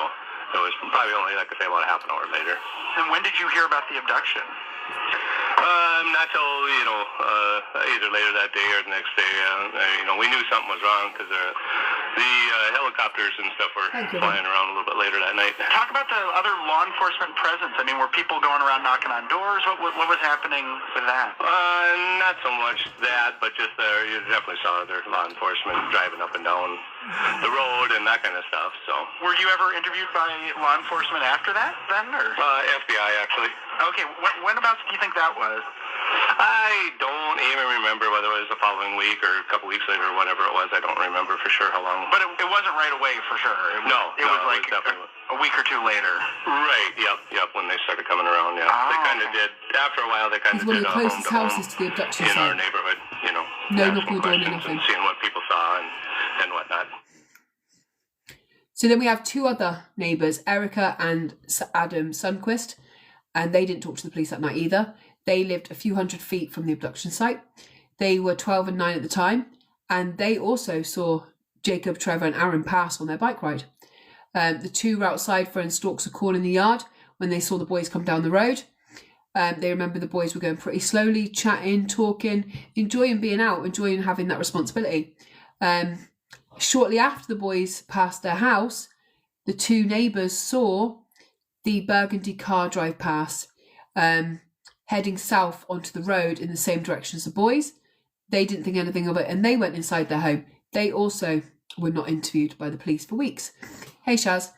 it was probably only, like I say, about a half an hour later. And when did you hear about the abduction? Not till, either later that day or the next day. We knew something was wrong because the helicopters and stuff were flying around a little bit later that night. Talk about the other law enforcement presence. I mean, were people going around knocking on doors? What was happening with that? Not so much that, but just you definitely saw their law enforcement driving up and down the road and that kind of stuff. So, were you ever interviewed by law enforcement after that, then, or FBI actually? Okay, whenabouts do you think that was? I don't even remember whether it was the following week or a couple weeks later or whatever it was. I don't remember for sure how long. But it wasn't right away for sure. It was like a week or two later. Right, yep, when they started coming around, yeah. Oh, they kind of did, after a while, they kind of did one of the closest houses to the abduction in site. our neighborhood, No knocking on the door, no nothing. And seeing what people saw and whatnot. So then we have two other neighbours, Erica and Adam Sundquist, and they didn't talk to the police that night either. They lived a few hundred feet from the abduction site. They were 12 and 9 at the time, and they also saw Jacob, Trevor and Aaron pass on their bike ride. The two were outside throwing stalks of corn in the yard when they saw the boys come down the road. They remember the boys were going pretty slowly, chatting, talking, enjoying being out, enjoying having that responsibility. Shortly after the boys passed their house, the two neighbours saw the burgundy car drive past, heading south onto the road in the same direction as the boys. They didn't think anything of it and they went inside their home. They also were not interviewed by the police for weeks. Hey Shaz.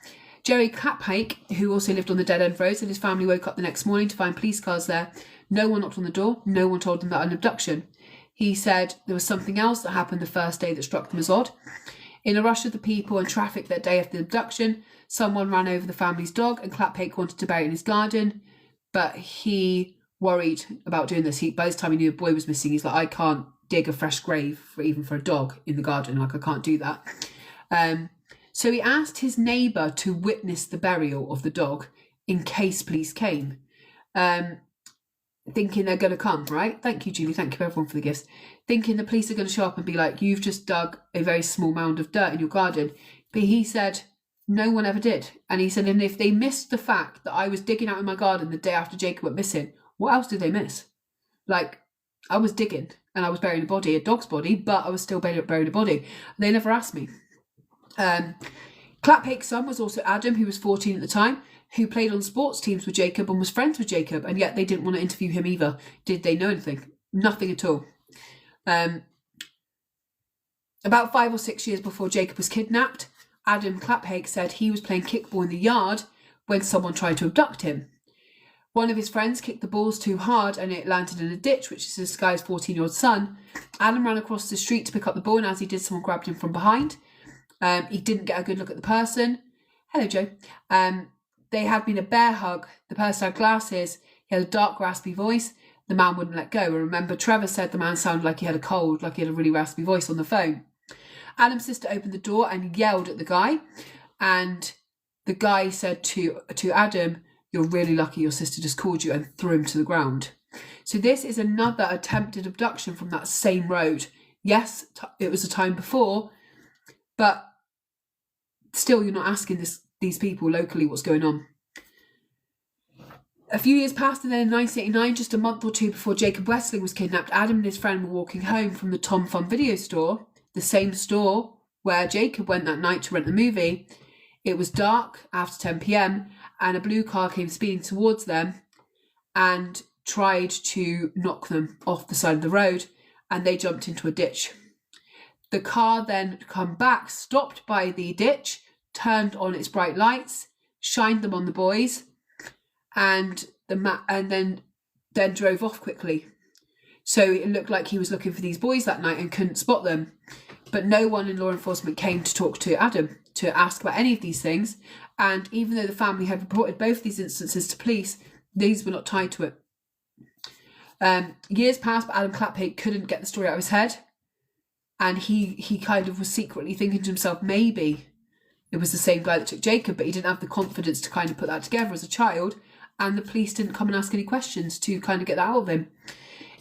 Jerry Claphake, who also lived on the dead end road, said his family woke up the next morning to find police cars there. No one knocked on the door. No one told them about an abduction. He said there was something else that happened the first day that struck them as odd. In a rush of the people and traffic that day after the abduction, someone ran over the family's dog and Claphake wanted to bury it in his garden, but he worried about doing this. By this time he knew a boy was missing. He's like, I can't dig a fresh grave even for a dog in the garden. Like, I can't do that. So he asked his neighbour to witness the burial of the dog in case police came, thinking they're going to come, right? Thank you, Julie. Thank you everyone for the gifts. Thinking the police are going to show up and be like, you've just dug a very small mound of dirt in your garden. But he said no one ever did. And he said, and if they missed the fact that I was digging out in my garden the day after Jacob went missing, what else did they miss? Like, I was digging and I was burying a body, a dog's body, but I was still burying a body. They never asked me. Claphake's son was also Adam, who was 14 at the time, who played on sports teams with Jacob and was friends with Jacob, and yet they didn't want to interview him either. Did they know anything? Nothing at all. About 5 or 6 years before Jacob was kidnapped, Adam Claphake said he was playing kickball in the yard when someone tried to abduct him. One of his friends kicked the balls too hard and it landed in a ditch, which is this guy's 14-year-old son. Adam ran across the street to pick up the ball, and as he did, someone grabbed him from behind. He didn't get a good look at the person. Hello, Joe. They had been a bear hug. The person had glasses. He had a dark, raspy voice. The man wouldn't let go. And remember, Trevor said the man sounded like he had a cold, like he had a really raspy voice on the phone. Adam's sister opened the door and yelled at the guy. And the guy said to Adam, "You're really lucky your sister just called you," and threw him to the ground. So this is another attempted abduction from that same road. Yes, it was a time before, but still you're not asking these people locally what's going on. A few years passed, and then in 1989, just a month or two before Jacob Wetterling was kidnapped, Adam and his friend were walking home from the Tom Fun video store, the same store where Jacob went that night to rent the movie. It was dark after 10 p.m, and a blue car came speeding towards them and tried to knock them off the side of the road, and they jumped into a ditch. The car then come back, stopped by the ditch, turned on its bright lights, shined them on the boys, and then drove off quickly. So it looked like he was looking for these boys that night and couldn't spot them. But no one in law enforcement came to talk to Adam to ask about any of these things. And even though the family had reported both these instances to police, These were not tied to it. Years passed, but Adam Claphake couldn't get the story out of his head. And he kind of was secretly thinking to himself, maybe it was the same guy that took Jacob, but he didn't have the confidence to kind of put that together as a child. And the police didn't come and ask any questions to kind of get that out of him.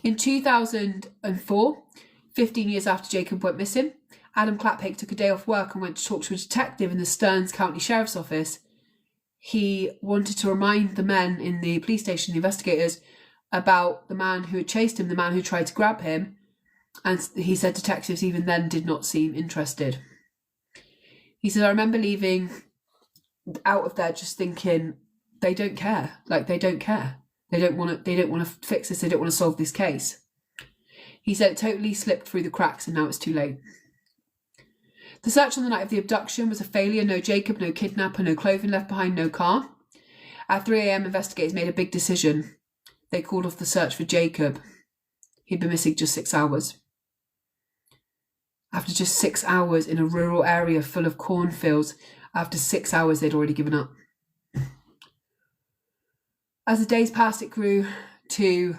In 2004, 15 years after Jacob went missing, Adam Claphake took a day off work and went to talk to a detective in the Stearns County Sheriff's Office. He wanted to remind the men in the police station, the investigators, about the man who had chased him, the man who tried to grab him. And he said detectives even then did not seem interested. He said, I remember leaving out of there just thinking, they don't care. Like, they don't care. They don't want to fix this. They don't want to solve this case. He said it totally slipped through the cracks and now it's too late. The search on the night of the abduction was a failure. No Jacob, no kidnapper, no clothing left behind, no car. At 3 a.m, investigators made a big decision. They called off the search for Jacob. He'd been missing just 6 hours. After just 6 hours in a rural area full of cornfields, after 6 hours they'd already given up. As the days passed, it grew to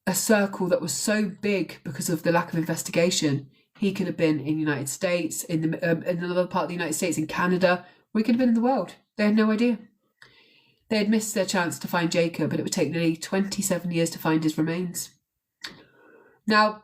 a circle that was so big because of the lack of investigation. He could have been in the United States, in another part of the United States, in Canada, or he could have been in the world. They had no idea. They had missed their chance to find Jacob, and it would take nearly 27 years to find his remains. Now,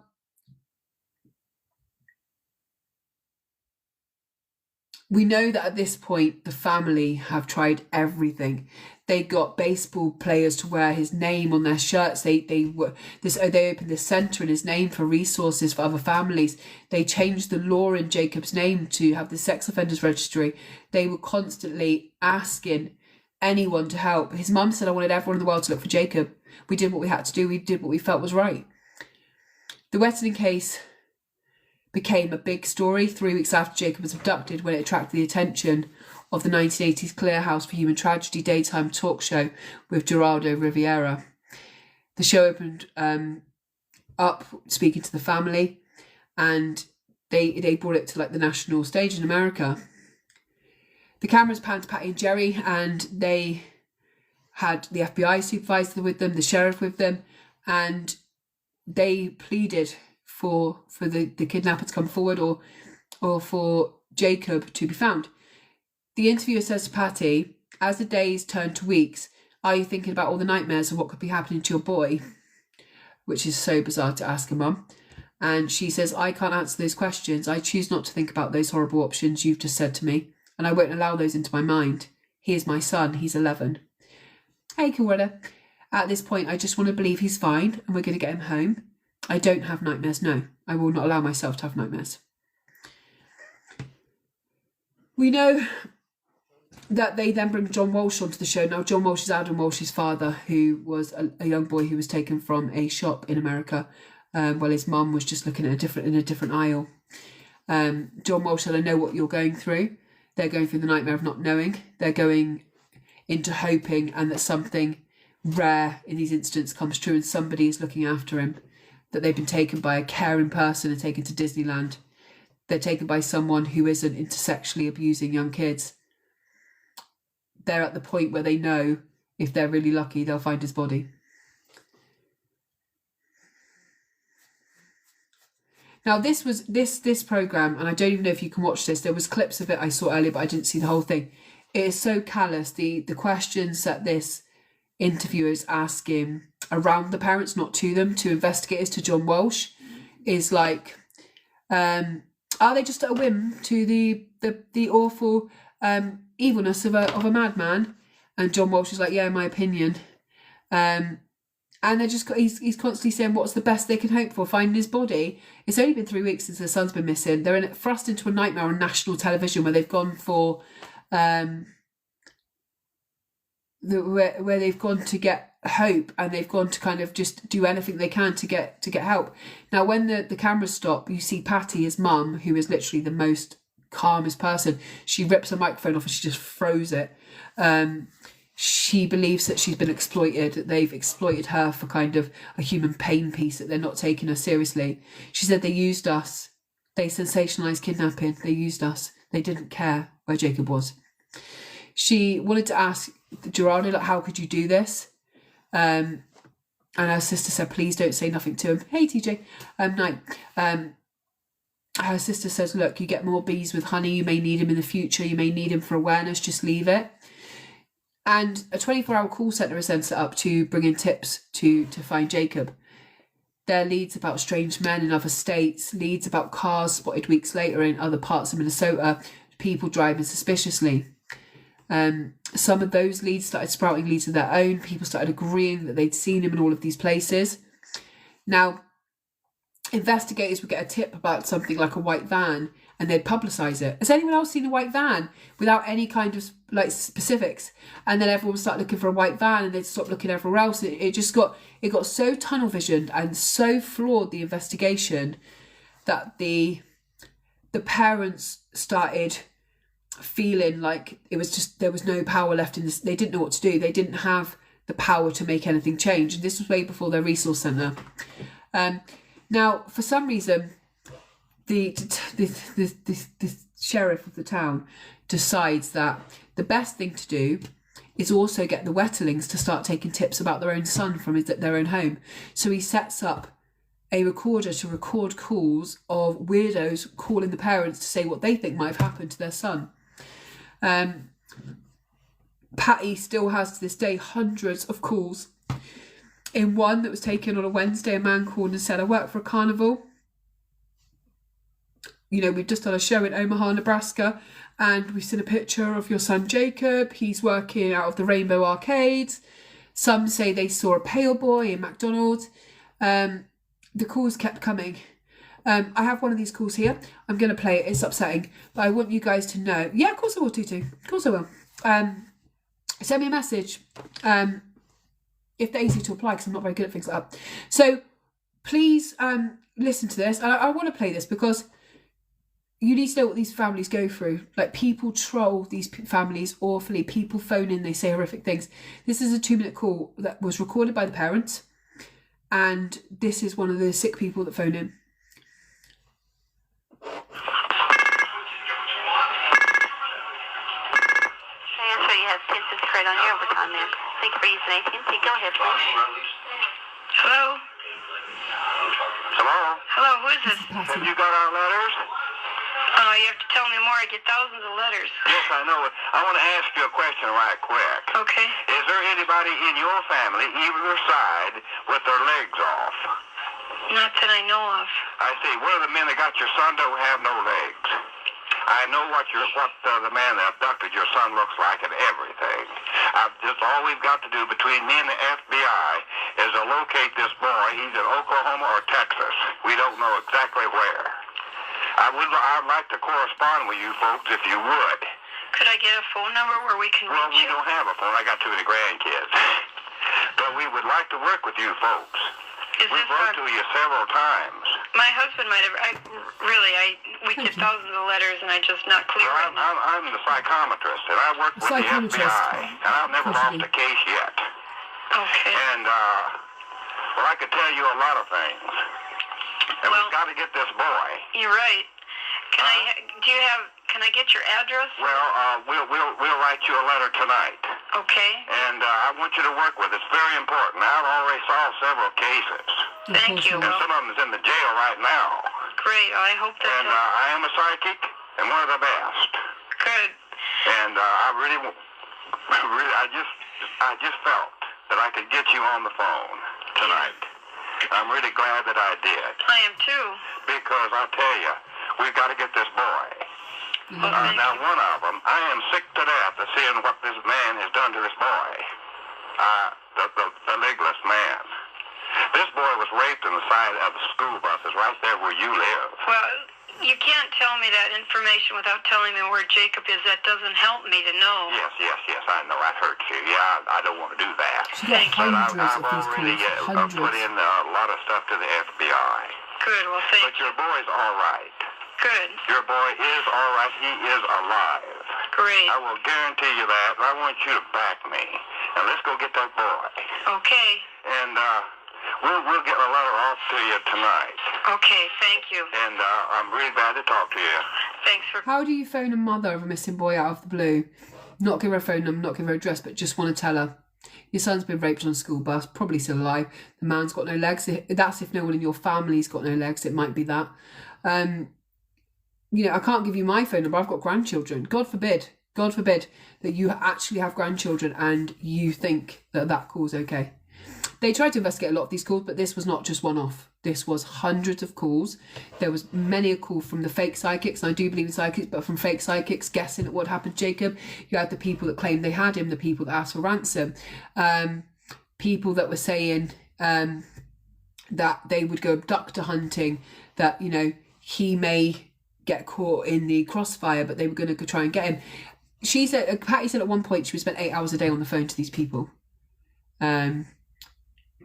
we know that at this point, the family have tried everything. They got baseball players to wear his name on their shirts. They opened this centre in his name for resources for other families. They changed the law in Jacob's name to have the sex offenders registry. They were constantly asking anyone to help. His mum said, I wanted everyone in the world to look for Jacob. We did what we had to do. We did what we felt was right. The Wetterling case became a big story 3 weeks after Jacob was abducted, when it attracted the attention of the 1980s Clear House for Human Tragedy daytime talk show with Geraldo Rivera. The show opened up speaking to the family, and they brought it to like the national stage in America. The cameras panned to Patty and Jerry, and they had the FBI supervisor with them, the sheriff with them, and they pleaded for the kidnapper to come forward or for Jacob to be found. The interviewer says to Patty, as the days turn to weeks, are you thinking about all the nightmares of what could be happening to your boy? Which is so bizarre to ask a mum. And she says, I can't answer those questions. I choose not to think about those horrible options you've just said to me, and I won't allow those into my mind. He is my son. He's 11. Hey, Coretta. At this point, I just want to believe he's fine and we're going to get him home. I don't have nightmares, no. I will not allow myself to have nightmares. We know that they then bring John Walsh onto the show. Now, John Walsh is Adam Walsh's father, who was a young boy who was taken from a shop in America while his mum was just looking at in a different aisle. John Walsh said, I know what you're going through. They're going through the nightmare of not knowing. They're going into hoping, and that something rare in these instances comes true and somebody is looking after him. That they've been taken by a caring person and taken to Disneyland. They're taken by someone who isn't into sexually abusing young kids. They're at the point where they know if they're really lucky, they'll find his body. Now, this was this program, and I don't even know if you can watch this. There was clips of it I saw earlier, but I didn't see the whole thing. It is so callous. The questions that this interviewer is asking around the parents, not to them, to investigators, to John Walsh, is like, are they just at a whim to the awful evilness of a madman? And John Walsh is like, yeah, in my opinion. And they're just he's constantly saying what's the best they can hope for, finding his body. It's only been 3 weeks since their son's been missing. They're thrust into a nightmare on national television where they've gone for where they've gone to get hope, and they've gone to kind of just do anything they can to get help. Now, when the cameras stop, you see Patty, his mum, who is literally the most calmest person. She rips a microphone off and she just throws it. She believes that she's been exploited, that they've exploited her for kind of a human pain piece, that they're not taking her seriously. She said they used us. They sensationalised kidnapping. They used us. They didn't care where Jacob was. She wanted to ask Gerardo, like, how could you do this? And her sister said, please don't say nothing to him. Hey, TJ. Night. Her sister says, look, you get more bees with honey. You may need him in the future. You may need him for awareness. Just leave it. And a 24-hour call centre is then set up to bring in tips to find Jacob. There are leads about strange men in other states, leads about cars spotted weeks later in other parts of Minnesota, people driving suspiciously. Some of those leads started sprouting leads of their own. People started agreeing that they'd seen him in all of these places. Now, investigators would get a tip about something like a white van and they'd publicise it. Has anyone else seen a white van? Without any kind of like specifics. And then everyone would start looking for a white van and they'd stop looking everywhere else. It got so tunnel visioned and so flawed, the investigation, that the parents started feeling like it was just, there was no power left in this. They didn't know what to do. They didn't have the power to make anything change. And this was way before their resource centre. Now, for some reason, the sheriff of the town decides that the best thing to do is also get the Wetterlings to start taking tips about their own son from their own home. So he sets up a recorder to record calls of weirdos calling the parents to say what they think might have happened to their son. Patty still has to this day hundreds of calls. In one that was taken on a Wednesday, a man called and said, I work for a carnival. You know, we've just done a show in Omaha, Nebraska, and we've seen a picture of your son Jacob. He's working out of the Rainbow Arcade. Some say they saw a pale boy in McDonald's. The calls kept coming. I have one of these calls here. I'm going to play it. It's upsetting, but I want you guys to know. Yeah, of course I will, Tutu. Of course I will. Send me a message. If they're easy to apply, because I'm not very good at things like that. So please listen to this. And I want to play this because you need to know what these families go through. Like, people troll these families awfully. People phone in, they say horrific things. This is a 2-minute call that was recorded by the parents. And this is one of the sick people that phone in. So you have 10 cents credit on your overtime, ma'am. Thank you for using AT&T. Go ahead, please. Hello? Hello? Hello, who is this? Have you got our letters? Oh, you have to tell me more. I get thousands of letters. Yes, I know it. I want to ask you a question right quick. Okay. Is there anybody in your family, either side, with their legs off? Not that I know of. I see. One of the men that got your son don't have no legs. I know what the man that abducted your son looks like and everything. All we've got to do between me and the FBI is to locate this boy. He's in Oklahoma or Texas. We don't know exactly where. I'd like to correspond with you folks if you would. Could I get a phone number where we can Well, reach we you? don't have a phone. I got too many grandkids. But we would like to work with you folks. Is We've this wrote to you several times. My husband might have. We get thousands of letters, and I'm just not clear right now. I'm the psychometrist, and I work with the FBI, and I've never lost a case yet. Okay. And, well, I could tell you a lot of things. And we've got to get this boy. You're right. Can I get your address? Well, we'll write you a letter tonight. Okay. And I want you to work with it. It's very important. I've already solved several cases. Thank you. And some of them is in the jail right now. Great. I hope that. And I am a psychic and one of the best. Good. And I just felt that I could get you on the phone tonight. I'm really glad that I did. I am too. Because I tell you, we've got to get this boy. Well, Now, one of them, I am sick to death of seeing what this man has done to this boy. The legless man. This boy was raped in the side of the school buses right there where you live. Well, you can't tell me that information without telling me where Jacob is. That doesn't help me to know. Yes, I know. That hurts you. Yeah, I don't want to do that. Thank you. But I've already put in a lot of stuff to the FBI. Good. Well, thank But your boy's all right. Good. Your boy is all right. He is alive. Great. I will guarantee you that. And I want you to back me. And let's go get that boy. Okay. And we'll get a letter off to you tonight. Okay. Thank you. And I'm really glad to talk to you. Thanks for. How do you phone a mother of a missing boy out of the blue? not give her a phone number, not give her address, but just want to tell her, your son's been raped on a school bus, probably still alive. The man's got no legs. That's if no one in your family's got no legs. It might be that. You know, I can't give you my phone number. I've got grandchildren. God forbid that you actually have grandchildren and you think that call's okay. They tried to investigate a lot of these calls, but this was not just one-off. This was hundreds of calls. There was many a call from the fake psychics, and I do believe in psychics, but from fake psychics guessing at what happened to Jacob. You had the people that claimed they had him, the people that asked for ransom, people that were saying that they would go abductor hunting, that, you know, he may get caught in the crossfire, but they were going to try and get him. Patty said at one point she would spend 8 hours a day on the phone to these people.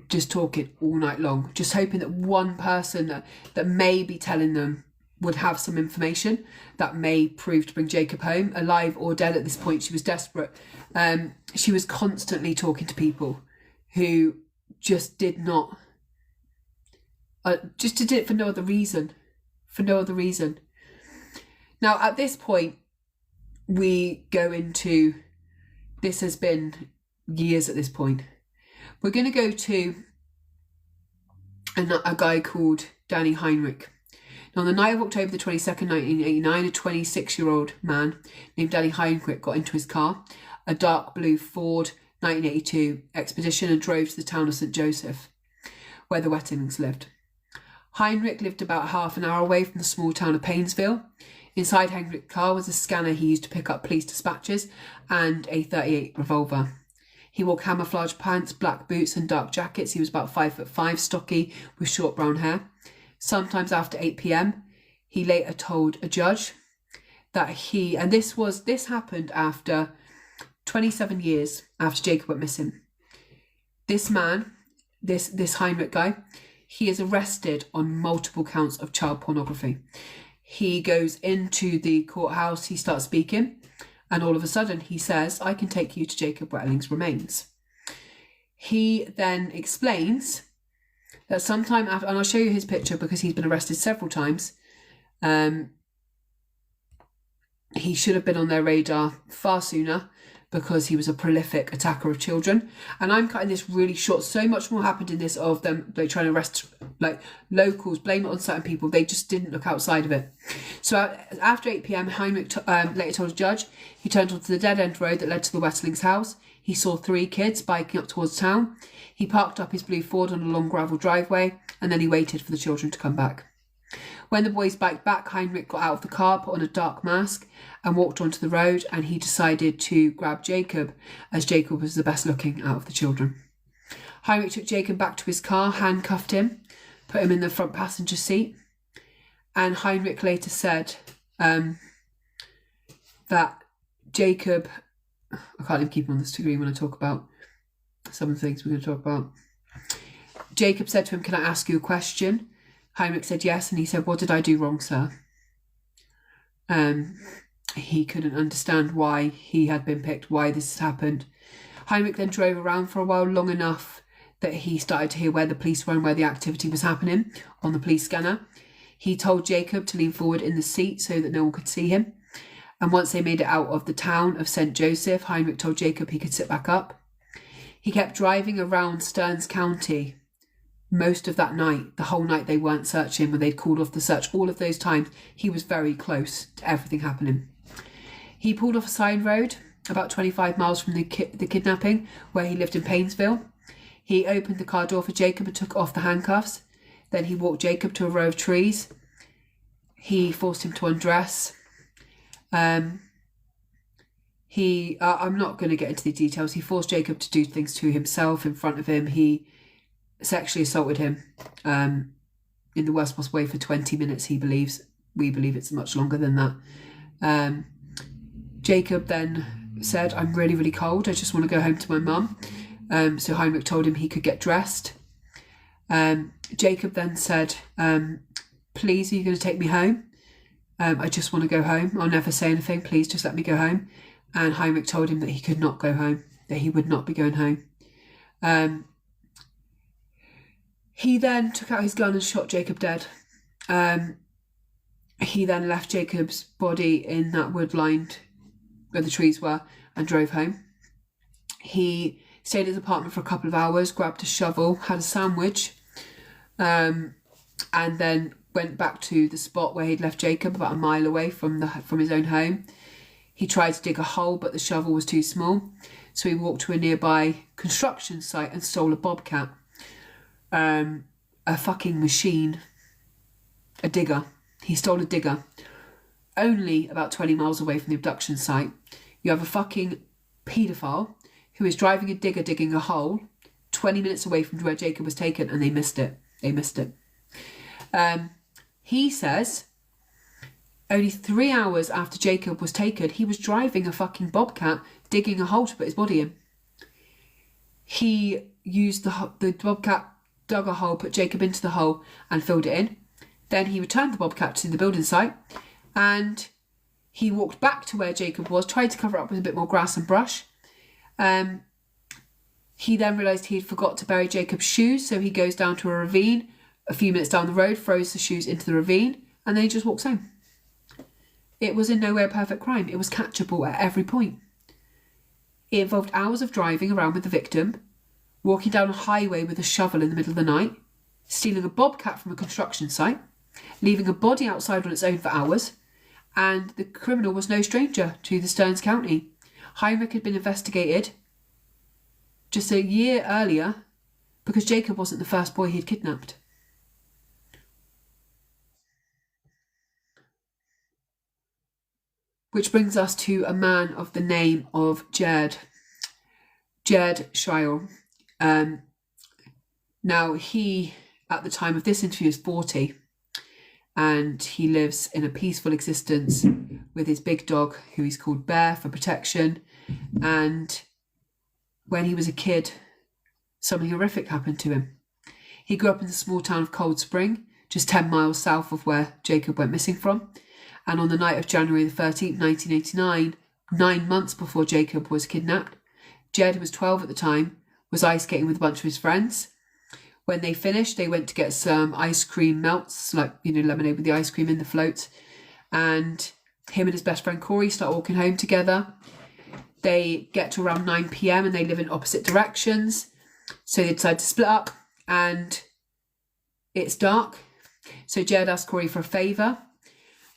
Just talking all night long, just hoping that one person that may be telling them would have some information that may prove to bring Jacob home, alive or dead at this point. She was desperate. She was constantly talking to people who just did not, just did it for no other reason. Now, at this point, we go into, this has been years at this point. We're going to go to a guy called Danny Heinrich. Now, on the night of October the 22nd, 1989, a 26-year-old man named Danny Heinrich got into his car, a dark blue Ford 1982 Expedition, and drove to the town of St. Joseph, where the Wetterlings lived. Heinrich lived about half an hour away from the small town of Painesville. Inside Heinrich's car was a scanner he used to pick up police dispatches and a .38 revolver. He wore camouflage pants, black boots and dark jackets. He was about 5'5", stocky, with short brown hair. Sometimes after 8 p.m, he later told a judge that this happened after 27 years after Jacob went missing. This man, this Heinrich guy, he is arrested on multiple counts of child pornography. He goes into the courthouse, he starts speaking, and all of a sudden he says, "I can take you to Jacob Wetterling's remains." He then explains that sometime after, and I'll show you his picture because he's been arrested several times. He should have been on their radar far sooner because he was a prolific attacker of children. And I'm cutting this really short. So much more happened in this of them trying to arrest locals, blame it on certain people. They just didn't look outside of it. So after 8 p.m, Heinrich later told a judge he turned onto the dead-end road that led to the Wetterlings' house. He saw 3 kids biking up towards town. He parked up his blue Ford on a long gravel driveway, and then he waited for the children to come back. When the boys biked back, Heinrich got out of the car, put on a dark mask and walked onto the road, and he decided to grab Jacob, as Jacob was the best looking out of the children. Heinrich took Jacob back to his car, handcuffed him, put him in the front passenger seat, and Heinrich later said that Jacob, I can't even keep him on the screen when I talk about some of the things we're going to talk about. Jacob said to him, "Can I ask you a question?" Heinrich said yes, and he said, "What did I do wrong, sir?" He couldn't understand why he had been picked, why this had happened. Heinrich then drove around for a while, long enough that he started to hear where the police were and where the activity was happening on the police scanner. He told Jacob to lean forward in the seat so that no one could see him. And once they made it out of the town of St. Joseph, Heinrich told Jacob he could sit back up. He kept driving around Stearns County most of that night, the whole night they weren't searching, when they'd called off the search. All of those times, he was very close to everything happening. He pulled off a side road about 25 miles from the kidnapping, where he lived in Painesville. He opened the car door for Jacob and took off the handcuffs. Then he walked Jacob to a row of trees. He forced him to undress. I'm not going to get into the details. He forced Jacob to do things to himself in front of him. He sexually assaulted him in the worst possible way for 20 minutes, he believes. We believe it's much longer than that. Jacob then said, "I'm really, really cold. I just want to go home to my mum." So Heinrich told him he could get dressed. Jacob then said, "Please, are you going to take me home? I just want to go home. I'll never say anything. Please, just let me go home." And Heinrich told him that he could not go home, that he would not be going home. He then took out his gun and shot Jacob dead. He then left Jacob's body in that wood-lined where the trees were, and drove home. He stayed at his apartment for a couple of hours, grabbed a shovel, had a sandwich, and then went back to the spot where he'd left Jacob, about a mile away from his own home. He tried to dig a hole, but the shovel was too small, so he walked to a nearby construction site and stole a bobcat. A fucking machine. A digger. He stole a digger. Only about 20 miles away from the abduction site. You have a fucking paedophile who is driving a digger digging a hole 20 minutes away from where Jacob was taken, and they missed it. He says only 3 hours after Jacob was taken, he was driving a fucking bobcat digging a hole to put his body in. He used the bobcat, dug a hole, put Jacob into the hole and filled it in. Then he returned the bobcat to the building site, and he walked back to where Jacob was, tried to cover it up with a bit more grass and brush. He then realised he'd forgot to bury Jacob's shoes, so he goes down to a ravine a few minutes down the road, throws the shoes into the ravine, and then he just walks home. It was in no way a perfect crime. It was catchable at every point. It involved hours of driving around with the victim, walking down a highway with a shovel in the middle of the night, stealing a bobcat from a construction site, leaving a body outside on its own for hours, and the criminal was no stranger to the Stearns County. Heinrich had been investigated just a year earlier because Jacob wasn't the first boy he'd kidnapped. Which brings us to a man of the name of Jed Shiel. Now, he, at the time of this interview, is 40, and he lives in a peaceful existence with his big dog, who he's called Bear for protection. And when he was a kid, something horrific happened to him. He grew up in the small town of Cold Spring, just 10 miles south of where Jacob went missing from. And on the night of January the 13th, 1989, 9 months before Jacob was kidnapped, Jed, who was 12 at the time, was ice skating with a bunch of his friends. When they finished, they went to get some ice cream melts, like, lemonade with the ice cream in the float. And him and his best friend Corey start walking home together. They get to around 9 p.m. and they live in opposite directions. So they decide to split up, and it's dark. So Jed asked Corey for a favour.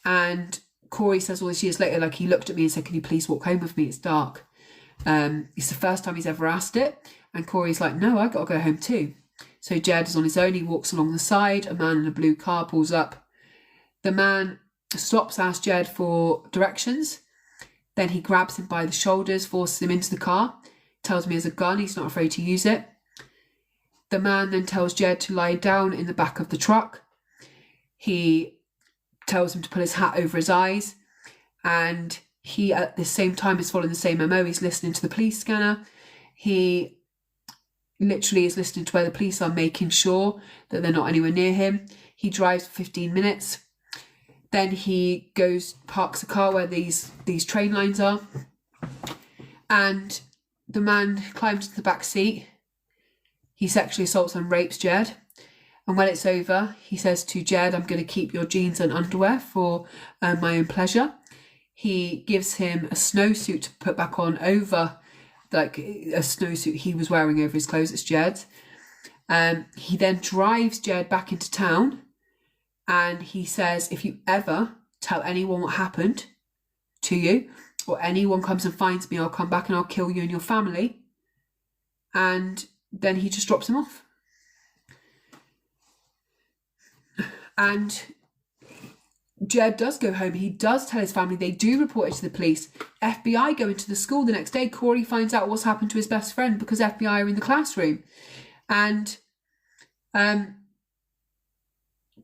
And Corey says all these years later, he looked at me and said, "Can you please walk home with me? It's dark." It's the first time he's ever asked it. And Corey's like, "No, I got to go home too." So Jed is on his own. He walks along the side. A man in a blue car pulls up. The man stops, asks Jed for directions. Then he grabs him by the shoulders, forces him into the car, tells him he has a gun. He's not afraid to use it. The man then tells Jed to lie down in the back of the truck. He tells him to pull his hat over his eyes, and he at the same time is following the same MO. He's listening to the police scanner. He literally is listening to where the police are, making sure that they're not anywhere near him. He drives for 15 minutes. Then he parks a car where these train lines are, and the man climbs into the back seat. He sexually assaults and rapes Jed. And when it's over, he says to Jed, "I'm going to keep your jeans and underwear for my own pleasure." He gives him a snowsuit to put back on over, a snowsuit he was wearing over his clothes. It's Jed's. He then drives Jed back into town, and he says, "If you ever tell anyone what happened to you, or anyone comes and finds me, I'll come back and I'll kill you and your family." And then he just drops him off. And Jed does go home. He does tell his family. They do report it to the police. FBI go into the school the next day. Corey finds out what's happened to his best friend because FBI are in the classroom. And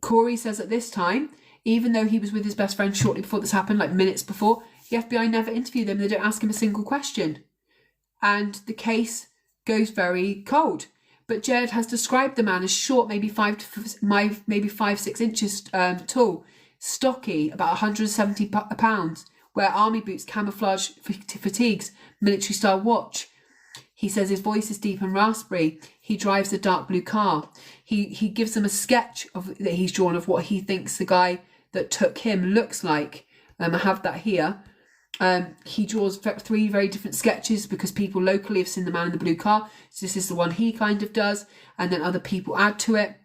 Corey says at this time, even though he was with his best friend shortly before this happened, minutes before, the FBI never interviewed him. They don't ask him a single question. And the case goes very cold. But Jed has described the man as short, maybe 5-6 inches tall, stocky, about 170 pounds, wear army boots, camouflage fatigues, military-style watch. He says his voice is deep and raspy. He drives a dark blue car. He gives them a sketch that he's drawn of what he thinks the guy that took him looks like. I have that here. He draws 3 very different sketches because people locally have seen the man in the blue car. So this is the one he kind of does, and then other people add to it.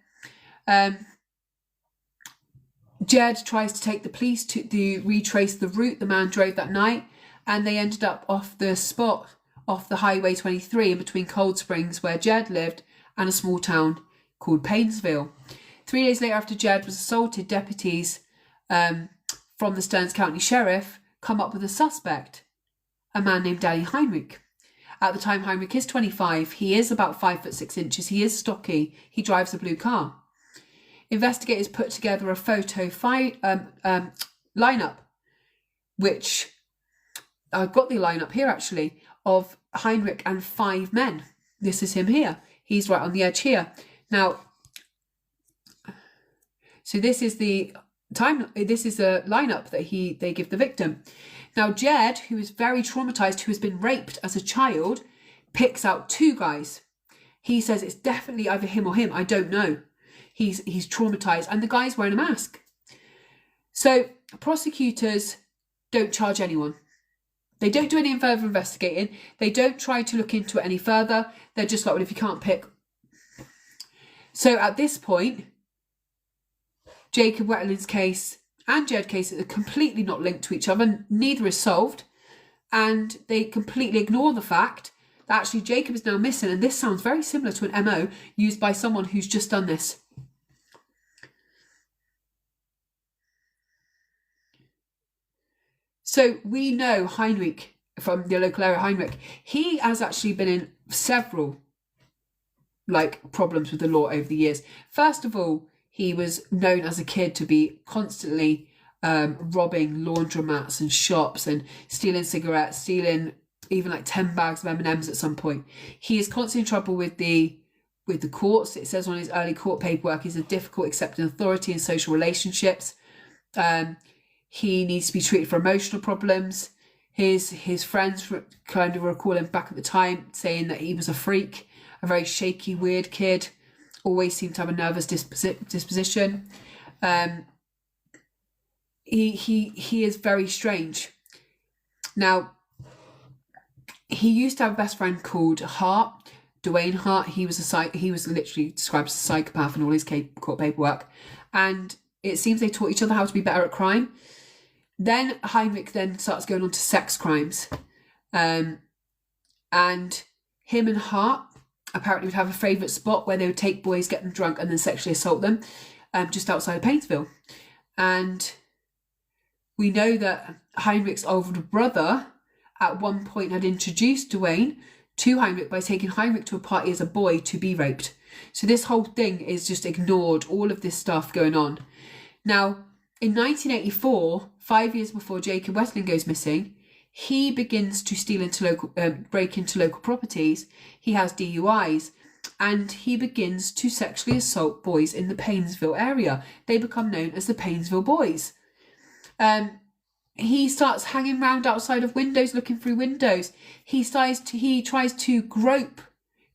Jed tries to take the police to retrace the route the man drove that night, and they ended up off the spot off the Highway 23 in between Cold Springs, where Jed lived, and a small town called Painesville. 3 days later, after Jed was assaulted, deputies from the Stearns County Sheriff come up with a suspect, a man named Danny Heinrich. At the time, Heinrich is 25. He is about 5'6". He is stocky. He drives a blue car. Investigators put together a photo lineup, which I've got the lineup here actually, of Heinrich and 5 men. This is him here. He's right on the edge here. Now, so this is the lineup that they give the victim. Now, Jed, who is very traumatized, who has been raped as a child, picks out 2 guys. He says it's definitely either him or him. I don't know. He's traumatized, and the guy's wearing a mask. So prosecutors don't charge anyone. They don't do any further investigating. They don't try to look into it any further. They're just like, well, if you can't pick. So at this point, Jacob Wetterling's case and Jed's case are completely not linked to each other. Neither is solved. And they completely ignore the fact that actually Jacob is now missing. And this sounds very similar to an MO used by someone who's just done this. So we know Heinrich from the local area, Heinrich. He has actually been in several problems with the law over the years. First of all, he was known as a kid to be constantly robbing laundromats and shops and stealing cigarettes, stealing even 10 bags of M&Ms at some point. He is constantly in trouble with the courts. It says on his early court paperwork he's a difficult accepting authority in social relationships. He needs to be treated for emotional problems. His friends kind of recall him back at the time saying that he was a freak, a very shaky, weird kid, always seemed to have a nervous disposition. He is very strange. Now, he used to have a best friend called Hart, Dwayne Hart. He was literally described as a psychopath in all his court paperwork, and it seems they taught each other how to be better at crime. Then Heinrich then starts going on to sex crimes. And him and Hart apparently would have a favourite spot where they would take boys, get them drunk, and then sexually assault them just outside of Painesville. And we know that Heinrich's older brother at one point had introduced Dwayne to Heinrich by taking Heinrich to a party as a boy to be raped. So this whole thing is just ignored, all of this stuff going on. Now, in 1984, 5 years before Jacob Wetterling goes missing, he begins to break into local properties. He has DUIs, and he begins to sexually assault boys in the Painesville area. They become known as the Painesville Boys. He starts hanging around outside of windows, looking through windows. He tries to grope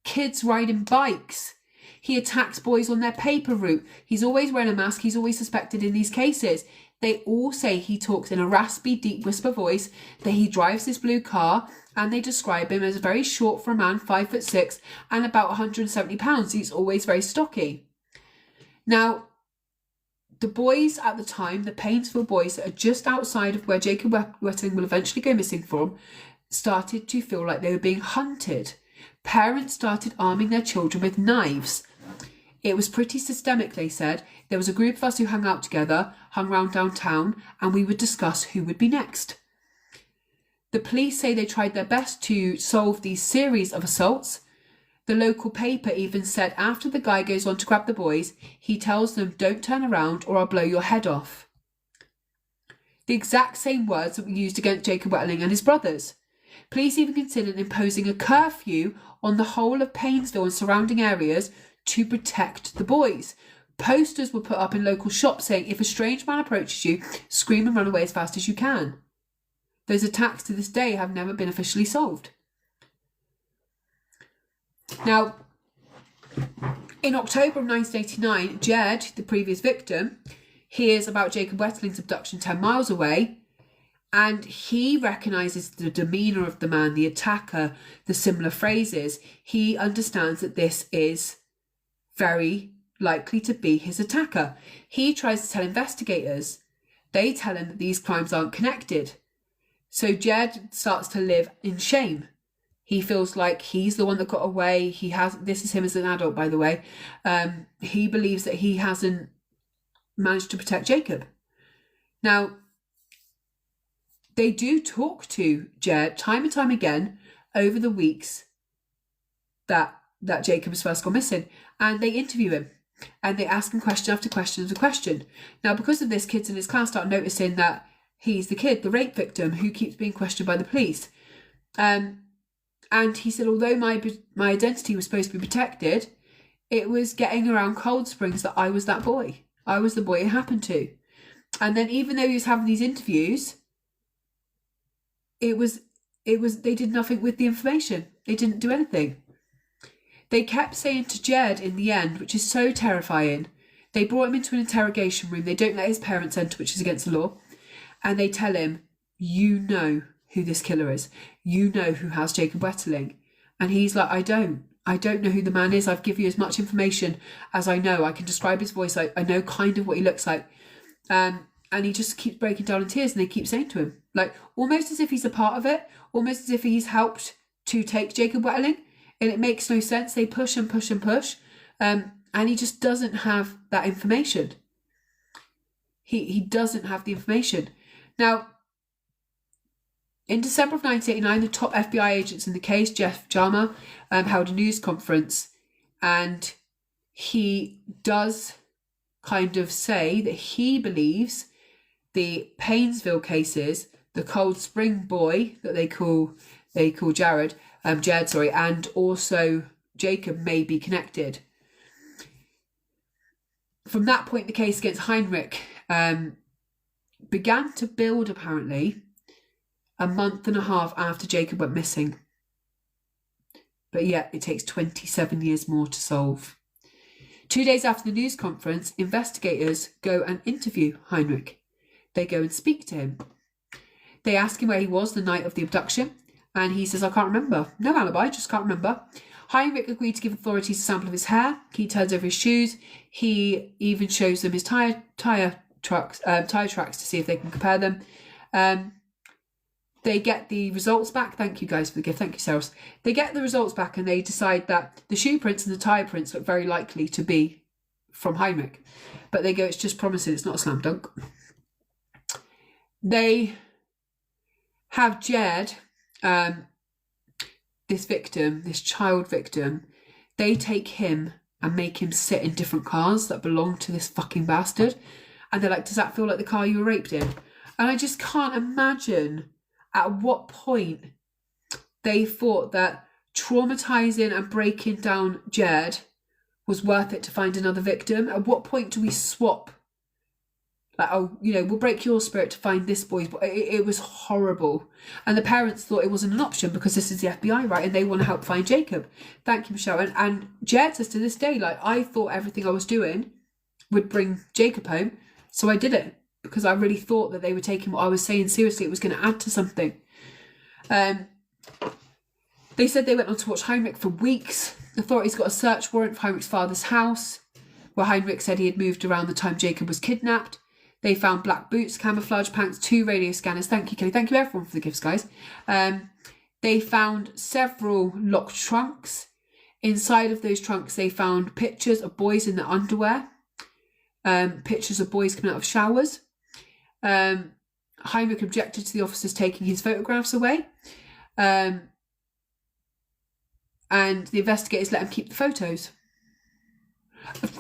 kids riding bikes. He attacks boys on their paper route. He's always wearing a mask. He's always suspected in these cases. They all say he talks in a raspy, deep whisper voice, that he drives this blue car, and they describe him as very short for a man, 5'6", and about 170 pounds. He's always very stocky. Now, the boys at the time, the Painesville boys that are just outside of where Jacob Wetterling will eventually go missing from, started to feel like they were being hunted. Parents started arming their children with knives. It was pretty systemic, they said. There was a group of us who hung out together, hung around downtown, and we would discuss who would be next. The police say they tried their best to solve these series of assaults. The local paper even said after the guy goes on to grab the boys, he tells them, "Don't turn around or I'll blow your head off." The exact same words that were used against Jacob Wetterling and his brothers. Police even considered imposing a curfew on the whole of Painesville and surrounding areas to protect the boys. Posters were put up in local shops saying, "If a strange man approaches you, scream and run away as fast as you can." Those attacks to this day have never been officially solved. Now, in October of 1989, Jed, the previous victim, hears about Jacob Wetterling's abduction 10 miles away, And he recognises the demeanour of the man, the attacker, the similar phrases. He understands that this is very likely to be his attacker. He tries to tell investigators. They tell him that these crimes aren't connected. So Jed starts to live in shame. He feels like he's the one that got away. This is him as an adult, by the way. He believes that he hasn't managed to protect Jacob. Now, they do talk to Jed time and time again over the weeks that Jacob has first gone missing. And they interview him. And they ask him question after question after question. Now, because of this, kids in his class start noticing that he's the kid, the rape victim, who keeps being questioned by the police. And he said, although my identity was supposed to be protected, it was getting around Cold Springs that I was that boy. I was the boy it happened to. And then even though he was having these interviews, they did nothing with the information. They didn't do anything. They kept saying to Jed in the end, which is so terrifying, they brought him into an interrogation room. They don't let his parents enter, which is against the law. And they tell him, you know who this killer is. You know who has Jacob Wetterling. And he's like, I don't know who the man is. I've given you as much information as I know. I can describe his voice. I know kind of what he looks like. And he just keeps breaking down in tears, and they keep saying to him, like, almost as if he's a part of it, almost as if he's helped to take Jacob Wetterling. And it makes no sense. They push and push and push. And he just doesn't have that information. He doesn't have the information. Now, in December of 1989, the top FBI agents in the case, Jeff Jama, held a news conference. And he does kind of say that he believes the Painesville cases, the Cold Spring boy that they call Jed, and also Jacob may be connected. From that point, the case against Heinrich began to build, apparently, a month and a half after Jacob went missing. But yet, it takes 27 years more to solve. 2 days after the news conference, investigators go and interview Heinrich. They go and speak to him. They ask him where he was the night of the abduction. And he says, I can't remember. No alibi, just can't remember. Heinrich agreed to give authorities a sample of his hair. He turns over his shoes. He even shows them his tire tracks to see if they can compare them. They get the results back. Thank you guys for the gift. Thank you, Sarah. They get the results back and they decide that the shoe prints and the tire prints look very likely to be from Heinrich. But they go, it's just promising. It's not a slam dunk. They have Jed, this victim, this child victim, they take him and make him sit in different cars that belong to this fucking bastard. And they're like, does that feel like the car you were raped in? And I just can't imagine at what point they thought that traumatizing and breaking down Jed was worth it to find another victim. At what point do we swap? Like, oh, we'll break your spirit to find this boy's. It was horrible. And the parents thought it wasn't an option because this is the FBI, right? And they want to help find Jacob. Thank you, Michelle. And Jed says to this day, like, I thought everything I was doing would bring Jacob home. So I did it because I really thought that they were taking what I was saying seriously. It was going to add to something. They said they went on to watch Heinrich for weeks. Authorities got a search warrant for Heinrich's father's house, where Heinrich said he had moved around the time Jacob was kidnapped. They found black boots, camouflage pants, 2 radio scanners. Thank you, Kelly. Thank you, everyone, for the gifts, guys. They found several locked trunks. Inside of those trunks, they found pictures of boys in their underwear, pictures of boys coming out of showers. Heinrich objected to the officers taking his photographs away. And the investigators let him keep the photos.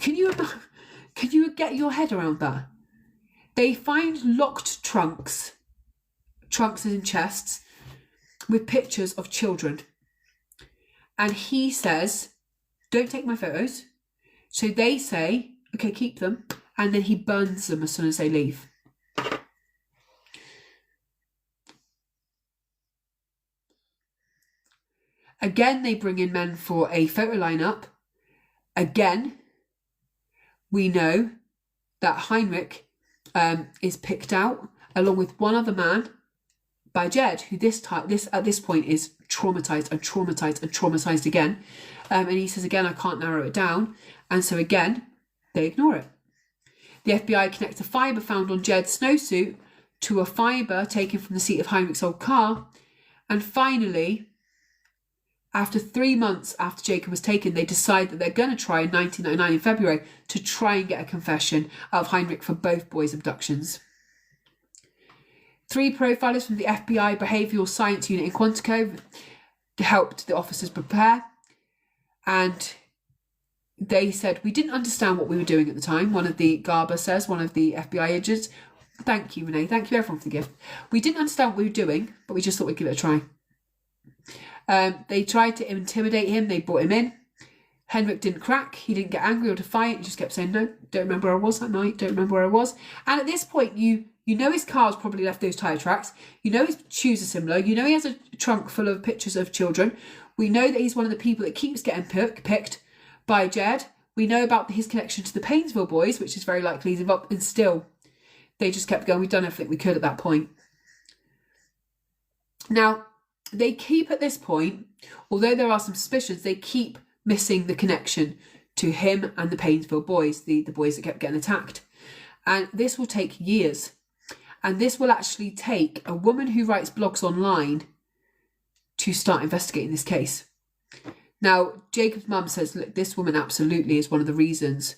Can you get your head around that? They find locked trunks as in chests, with pictures of children. And he says, don't take my photos. So they say, okay, keep them. And then he burns them as soon as they leave. Again, they bring in men for a photo lineup. Again, we know that Heinrich is picked out along with one other man by Jed, who at this point is traumatized again. And he says again, I can't narrow it down. And so again, they ignore it. The FBI connects a fibre found on Jed's snowsuit to a fibre taken from the seat of Heinrich's old car. And finally, after 3 months after Jacob was taken, they decide that they're going to try in 1999 in February to try and get a confession out of Heinrich for both boys' abductions. 3 profilers from the FBI Behavioural Science Unit in Quantico helped the officers prepare, and they said, we didn't understand what we were doing at the time. One of the Garber says, one of the FBI agents. Thank you, Renee. Thank you, everyone, for the gift. We didn't understand what we were doing, but we just thought we'd give it a try. They tried to intimidate him. They brought him in. Heinrich didn't crack. He didn't get angry or defiant. He just kept saying, no, don't remember where I was that night. Don't remember where I was. And at this point, you know his car's probably left those tyre tracks. You know his shoes are similar. You know he has a trunk full of pictures of children. We know that he's one of the people that keeps getting picked by Jed. We know about his connection to the Painesville boys, which is very likely he's involved. And still, they just kept going. We've done everything we could at that point. Now, they keep at this point, although there are some suspicions, they keep missing the connection to him and the Painesville boys, the boys that kept getting attacked. And this will take years. And this will actually take a woman who writes blogs online to start investigating this case. Now, Jacob's mum says, look, this woman absolutely is one of the reasons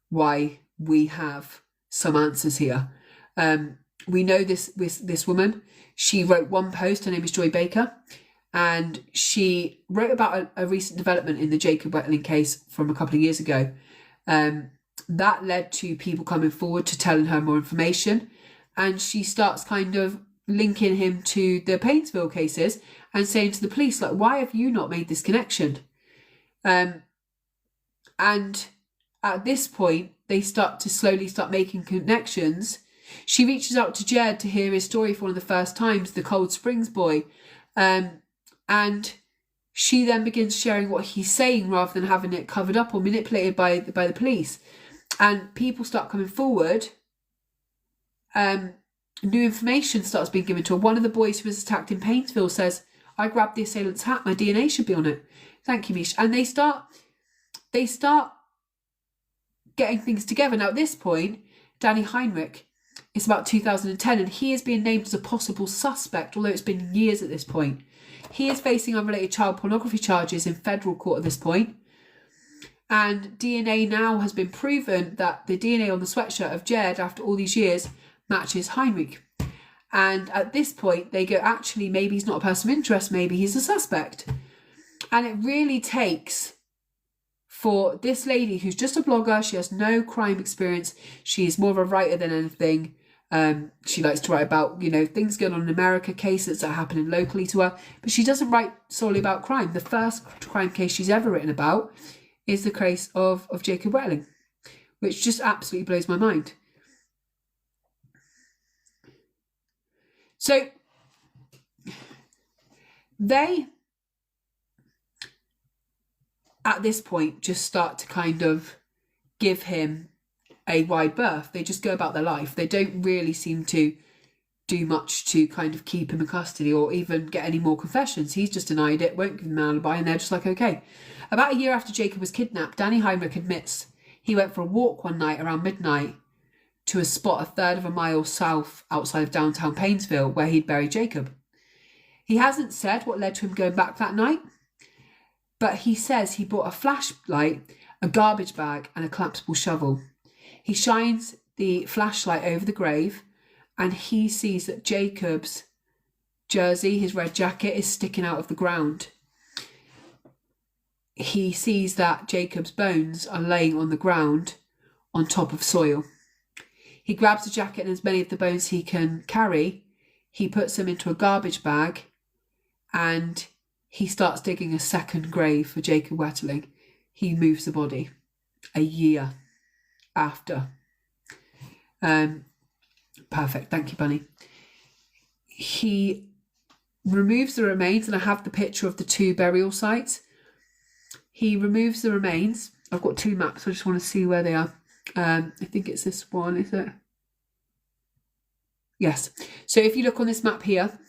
why we have some answers here. We know this woman. She wrote one post. Her name is Joy Baker. And she wrote about a recent development in the Jacob Wetterling case from a couple of years ago. That led to people coming forward to telling her more information. And she starts kind of linking him to the Painesville cases and saying to the police, like, why have you not made this connection? And at this point, they start making connections. She reaches out to Jed to hear his story for one of the first times, the Cold Springs boy. And she then begins sharing what he's saying rather than having it covered up or manipulated by the police. And people start coming forward. New information starts being given to her. One of the boys who was attacked in Painesville says, I grabbed the assailant's hat, my DNA should be on it. Thank you, Mish. And they start getting things together. Now, at this point, Danny Heinrich, it's about 2010, and he is being named as a possible suspect, although it's been years at this point. He is facing unrelated child pornography charges in federal court at this point. And DNA now has been proven that the DNA on the sweatshirt of Jed, after all these years, matches Heinrich. And at this point, they go, actually, maybe he's not a person of interest, maybe he's a suspect. And it really takes for this lady who's just a blogger. She has no crime experience. She is more of a writer than anything. She likes to write about, things going on in America, cases that are happening locally to her. But she doesn't write solely about crime. The first crime case she's ever written about is the case of Jacob Wetterling, which just absolutely blows my mind. So they, at this point, just start to kind of give him a wide berth. They just go about their life. They don't really seem to do much to kind of keep him in custody or even get any more confessions. He's just denied it, won't give them an alibi, and they're just like, okay. About a year after Jacob was kidnapped, Danny Heinrich admits he went for a walk one night around midnight to a spot a third of a mile south outside of downtown Painesville where he'd buried Jacob. He hasn't said what led to him going back that night, but he says he bought a flashlight, a garbage bag, and a collapsible shovel. He shines the flashlight over the grave, and he sees that Jacob's jersey, his red jacket, is sticking out of the ground. He sees that Jacob's bones are laying on the ground on top of soil. He grabs the jacket and as many of the bones he can carry, he puts them into a garbage bag, and he starts digging a second grave for Jacob Wetterling. He moves the body a year after. Perfect. Thank you, Bunny. He removes the remains, and I have the picture of the 2 burial sites. He removes the remains. I've got 2 maps. I just want to see where they are. I think it's this one, is it? Yes. So if you look on this map here,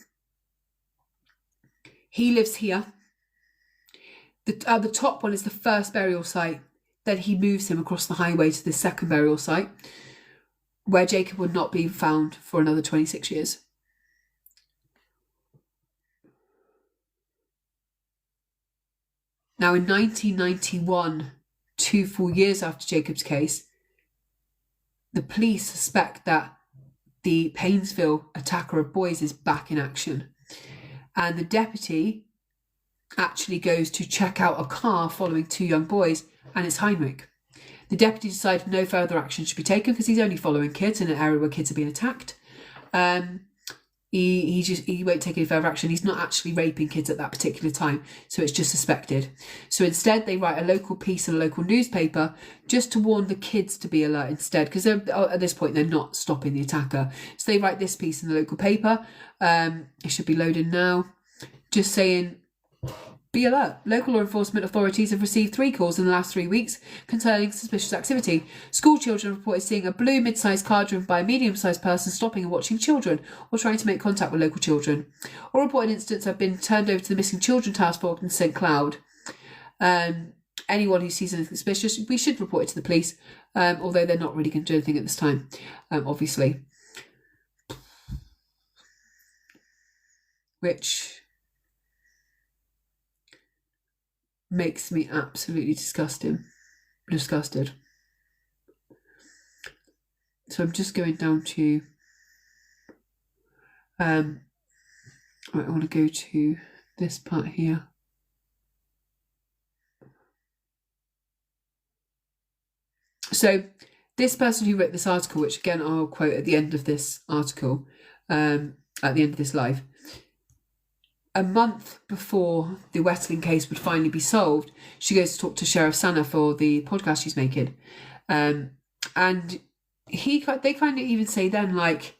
He lives here. The top one is the first burial site. Then he moves him across the highway to the second burial site, where Jacob would not be found for another 26 years. Now, in 1991, 2 full years after Jacob's case, the police suspect that the Painesville attacker of boys is back in action. And the deputy actually goes to check out a car following 2 young boys, and it's Heinrich. The deputy decided no further action should be taken because he's only following kids in an area where kids are being attacked. He won't take any further action. He's not actually raping kids at that particular time, so it's just suspected. So instead, they write a local piece in a local newspaper just to warn the kids to be alert instead, because at this point they're not stopping the attacker. So they write this piece in the local paper. It should be loaded now, just saying, be alert. Local law enforcement authorities have received 3 calls in the last 3 weeks concerning suspicious activity. School children reported seeing a blue mid-sized car driven by a medium-sized person stopping and watching children or trying to make contact with local children. All reported incidents have been turned over to the Missing Children Task Force in St. Cloud. Anyone who sees anything suspicious, we should report it to the police, although they're not really going to do anything at this time, obviously. Which makes me absolutely disgusted. So I'm just going down to I want to go to this part here. So this person who wrote this article, which again I'll quote at the end of this article, at the end of this live, a month before the Wetterling case would finally be solved, she goes to talk to Sheriff Sanna for the podcast she's making. And they kind of even say then, like,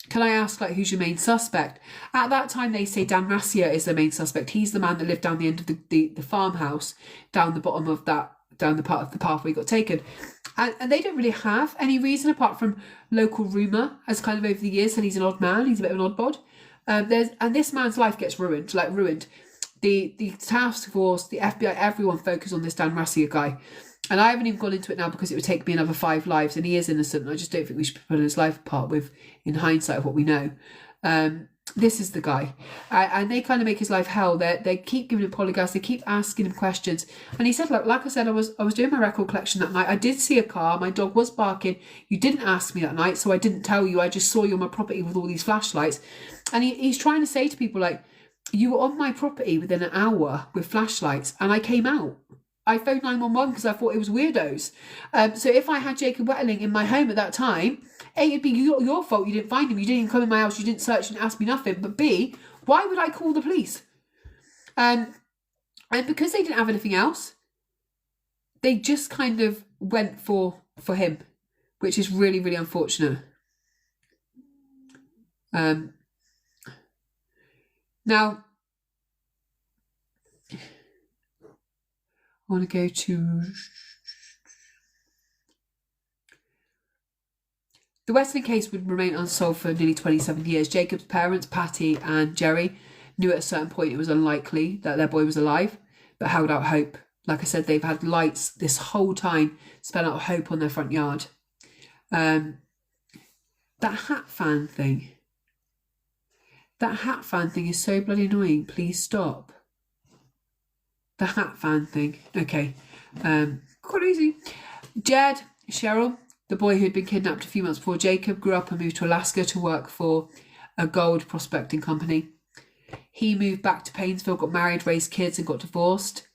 can I ask, like, who's your main suspect? At that time, they say Dan Rassier is the main suspect. He's the man that lived down the end of the farmhouse, down the bottom of that, down the part of the path where he got taken. And they don't really have any reason apart from local rumour, as kind of over the years, that he's an odd man, he's a bit of an odd bod. And this man's life gets ruined. The task force, the FBI, everyone focus on this Dan Rassier guy. And I haven't even gone into it now because it would take me another 5 lives, and he is innocent. And I just don't think we should be putting his life apart with, in hindsight, of what we know. This is the guy. And they kind of make his life hell. They keep giving him polygraphs. They keep asking him questions. And he said, like I said, I was doing my record collection that night. I did see a car. My dog was barking. You didn't ask me that night, so I didn't tell you. I just saw you on my property with all these flashlights. And he's trying to say to people, like, you were on my property within an hour with flashlights, and I came out. I phoned 911 because I thought it was weirdos. So if I had Jacob Wetterling in my home at that time, A, it'd be your fault you didn't find him. You didn't even come in my house. You didn't search and ask me nothing. But B, why would I call the police? And because they didn't have anything else, they just kind of went for him, which is really, really unfortunate. Now, I want to go to the Wetterling case would remain unsolved for nearly 27 years. Jacob's parents, Patty and Jerry, knew at a certain point it was unlikely that their boy was alive, but held out hope. Like I said, they've had lights this whole time, spell out hope on their front yard. That hat fan thing. That hat fan thing is so bloody annoying. Please stop. The hat fan thing. Okay. Quite easy. Jed, Cheryl, the boy who had been kidnapped a few months before Jacob, grew up and moved to Alaska to work for a gold prospecting company. He moved back to Painesville, got married, raised kids and got divorced.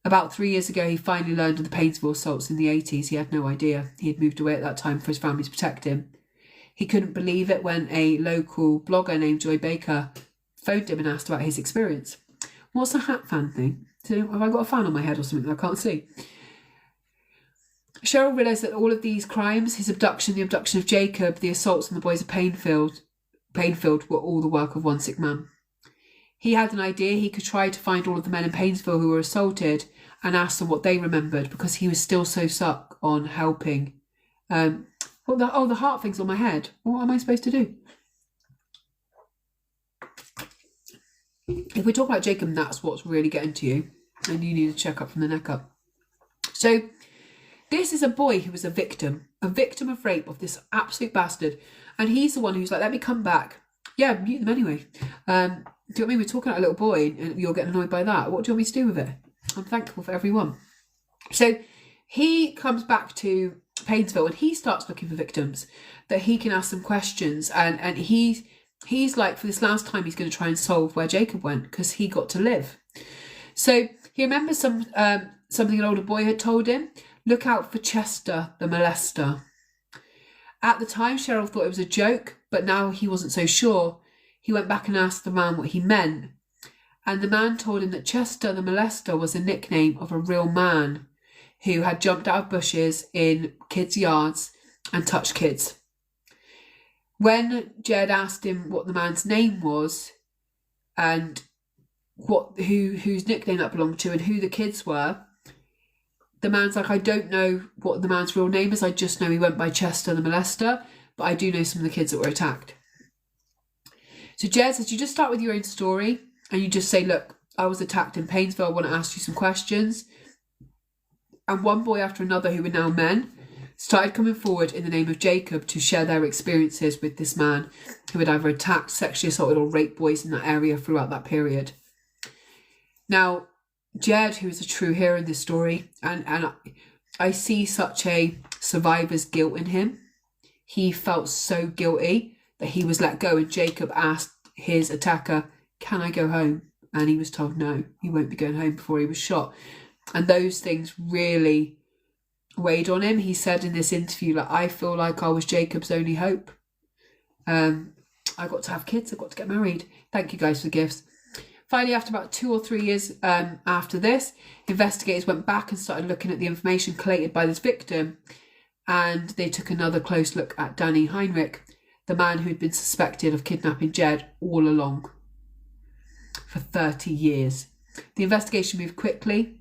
About 3 years ago, he finally learned of the Painesville assaults in the 80s. He had no idea. He had moved away at that time for his family to protect him. He couldn't believe it when a local blogger named Joy Baker phoned him and asked about his experience. What's a hat fan thing? So have I got a fan on my head or something that I can't see? Cheryl realised that all of these crimes, his abduction, the abduction of Jacob, the assaults on the boys of Painfield, were all the work of one sick man. He had an idea. He could try to find all of the men in Painesville who were assaulted and ask them what they remembered, because he was still so stuck on helping. The heart thing's on my head. What am I supposed to do? if we talk about Jacob, that's what's really getting to you, and you need to check up from the neck up. So this is a boy who was a victim of rape of this absolute bastard, and he's the one who's like, let me come back. Yeah, mute them anyway. Do you know what I mean? We're talking about a little boy and you're getting annoyed by that. What do you want me to do with it? I'm thankful for everyone. So he comes back to Painesville and he starts looking for victims that he can ask some questions, and he's like, for this last time, he's going to try and solve where Jacob went, because he got to live. So he remembers something an older boy had told him. Look out for Chester the molester. At the time, Cheryl thought it was a joke, but now he wasn't so sure. He went back and asked the man what he meant, and the man told him that Chester the molester was a nickname of a real man who had jumped out of bushes in kids' yards and touched kids. When Jed asked him what the man's name was and whose nickname that belonged to and who the kids were, the man's like, I don't know what the man's real name is. I just know he went by Chester the molester, but I do know some of the kids that were attacked. So Jed says, you just start with your own story and you just say, look, I was attacked in Painesville. I want to ask you some questions. And one boy after another, who were now men, started coming forward in the name of Jacob to share their experiences with this man who had either attacked, sexually assaulted or raped boys in that area throughout that period. Now, Jed, who is a true hero in this story, and I see such a survivor's guilt in him. He felt so guilty that he was let go, and Jacob asked his attacker, can I go home? And he was told no, he won't be going home before he was shot. And those things really weighed on him. He said in this interview, like, I feel like I was Jacob's only hope. I got to have kids, I got to get married. Thank you guys for the gifts. Finally, after about 2 or 3 years after this, investigators went back and started looking at the information collated by this victim, and they took another close look at Danny Heinrich, the man who had been suspected of kidnapping Jed all along for 30 years. The investigation moved quickly.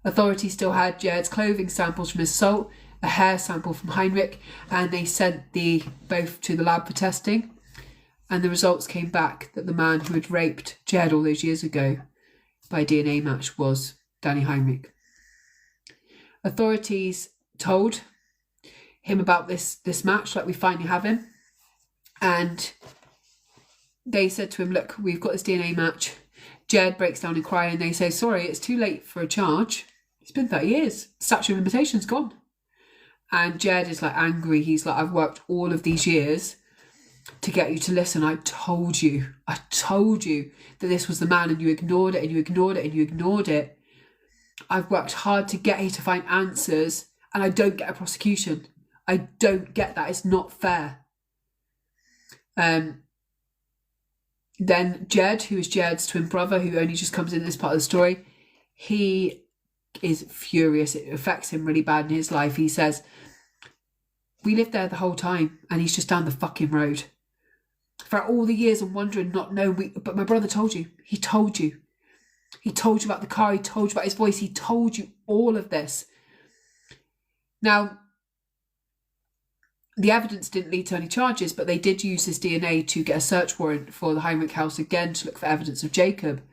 Authorities still had Jed's clothing samples from his assault, a hair sample from Heinrich, and they sent both to the lab for testing. And the results came back that the man who had raped Jed all those years ago by DNA match was Danny Heinrich. Authorities told him about this match, like, we finally have him. And they said to him, look, we've got this DNA match. Jed breaks down and cries, and they say, sorry, it's too late for a charge. It's been 30 years. Statute of limitations gone. And Jed is like angry. He's like, I've worked all of these years to get you to listen. I told you that this was the man, and you ignored it, and you ignored it, and you ignored it. I've worked hard to get here to find answers, and I don't get a prosecution. I don't get that. It's not fair. Then Jed, who is Jed's twin brother, who only just comes in this part of the story, he is furious. It affects him really bad in his life. He says, we lived there the whole time, and he's just down the fucking road. For all the years I'm wondering, not knowing, but my brother told you. He told you. He told you about the car. He told you about his voice. He told you all of this. Now, the evidence didn't lead to any charges, but they did use this DNA to get a search warrant for the Heinrich house again to look for evidence of Jacob.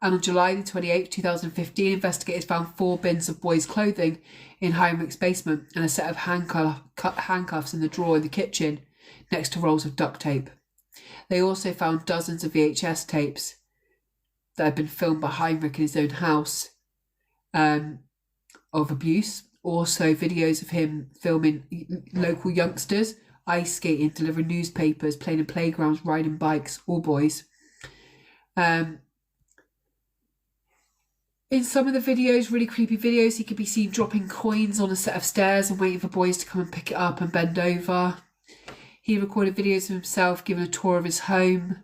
And on July the 28th, 2015, investigators found 4 bins of boys' clothing in Heinrich's basement and a set of handcuffs in the drawer in the kitchen next to rolls of duct tape. They also found dozens of VHS tapes that had been filmed by Heinrich in his own house of abuse. Also videos of him filming local youngsters ice skating, delivering newspapers, playing in playgrounds, riding bikes, all boys. In some of the videos, really creepy videos, he could be seen dropping coins on a set of stairs and waiting for boys to come and pick it up and bend over. He recorded videos of himself giving a tour of his home.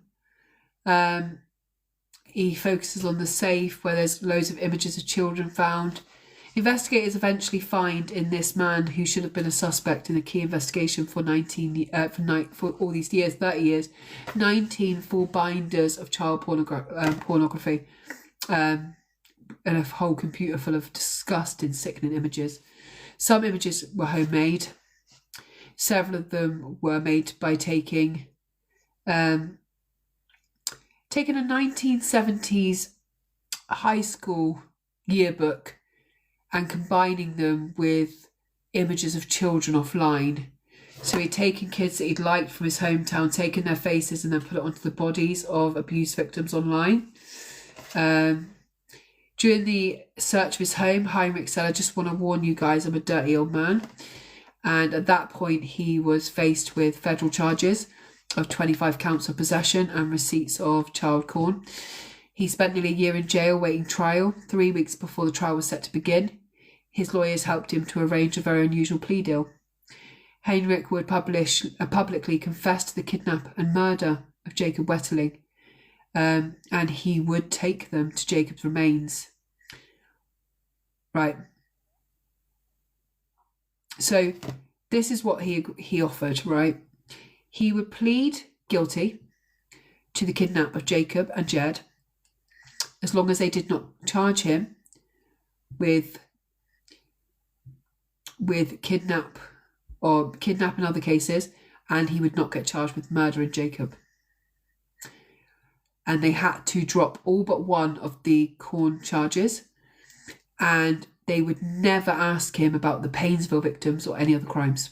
He focuses on the safe where there's loads of images of children found. Investigators eventually find in this man, who should have been a suspect in a key investigation for all these years, 30 years, 19 full binders of child pornography. And a whole computer full of disgusting, sickening images. Some images were homemade. Several of them were made by taking taken a 1970s high school yearbook and combining them with images of children offline. So he'd taken kids that he'd liked from his hometown, taken their faces and then put it onto the bodies of abuse victims online. During the search of his home, Heinrich said, "I just want to warn you guys, I'm a dirty old man." And at that point, he was faced with federal charges of 25 counts of possession and receipts of child porn. He spent nearly a year in jail waiting trial. 3 weeks before the trial was set to begin, his lawyers helped him to arrange a very unusual plea deal. Heinrich would publicly confess to the kidnap and murder of Jacob Wetterling, and he would take them to Jacob's remains. Right. So this is what he offered, right? He would plead guilty to the kidnap of Jacob and Jed, as long as they did not charge him with kidnap and other cases, and he would not get charged with murdering Jacob. And they had to drop all but one of the corn charges, and they would never ask him about the Painesville victims or any other crimes.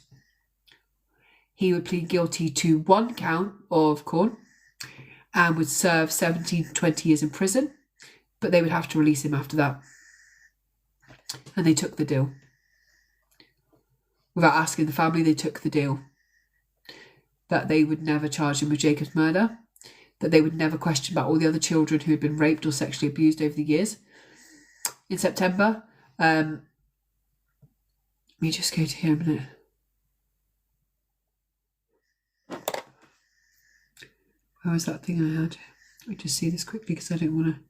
He would plead guilty to one count of corn and would serve 17 to 20 years in prison, but they would have to release him after that. And they took the deal. Without asking the family, they took the deal that they would never charge him with Jacob's murder, that they would never question about all the other children who had been raped or sexually abused over the years. In September, let me just go to here a minute. Where was that thing I had? Let me just see this quickly because I don't want to.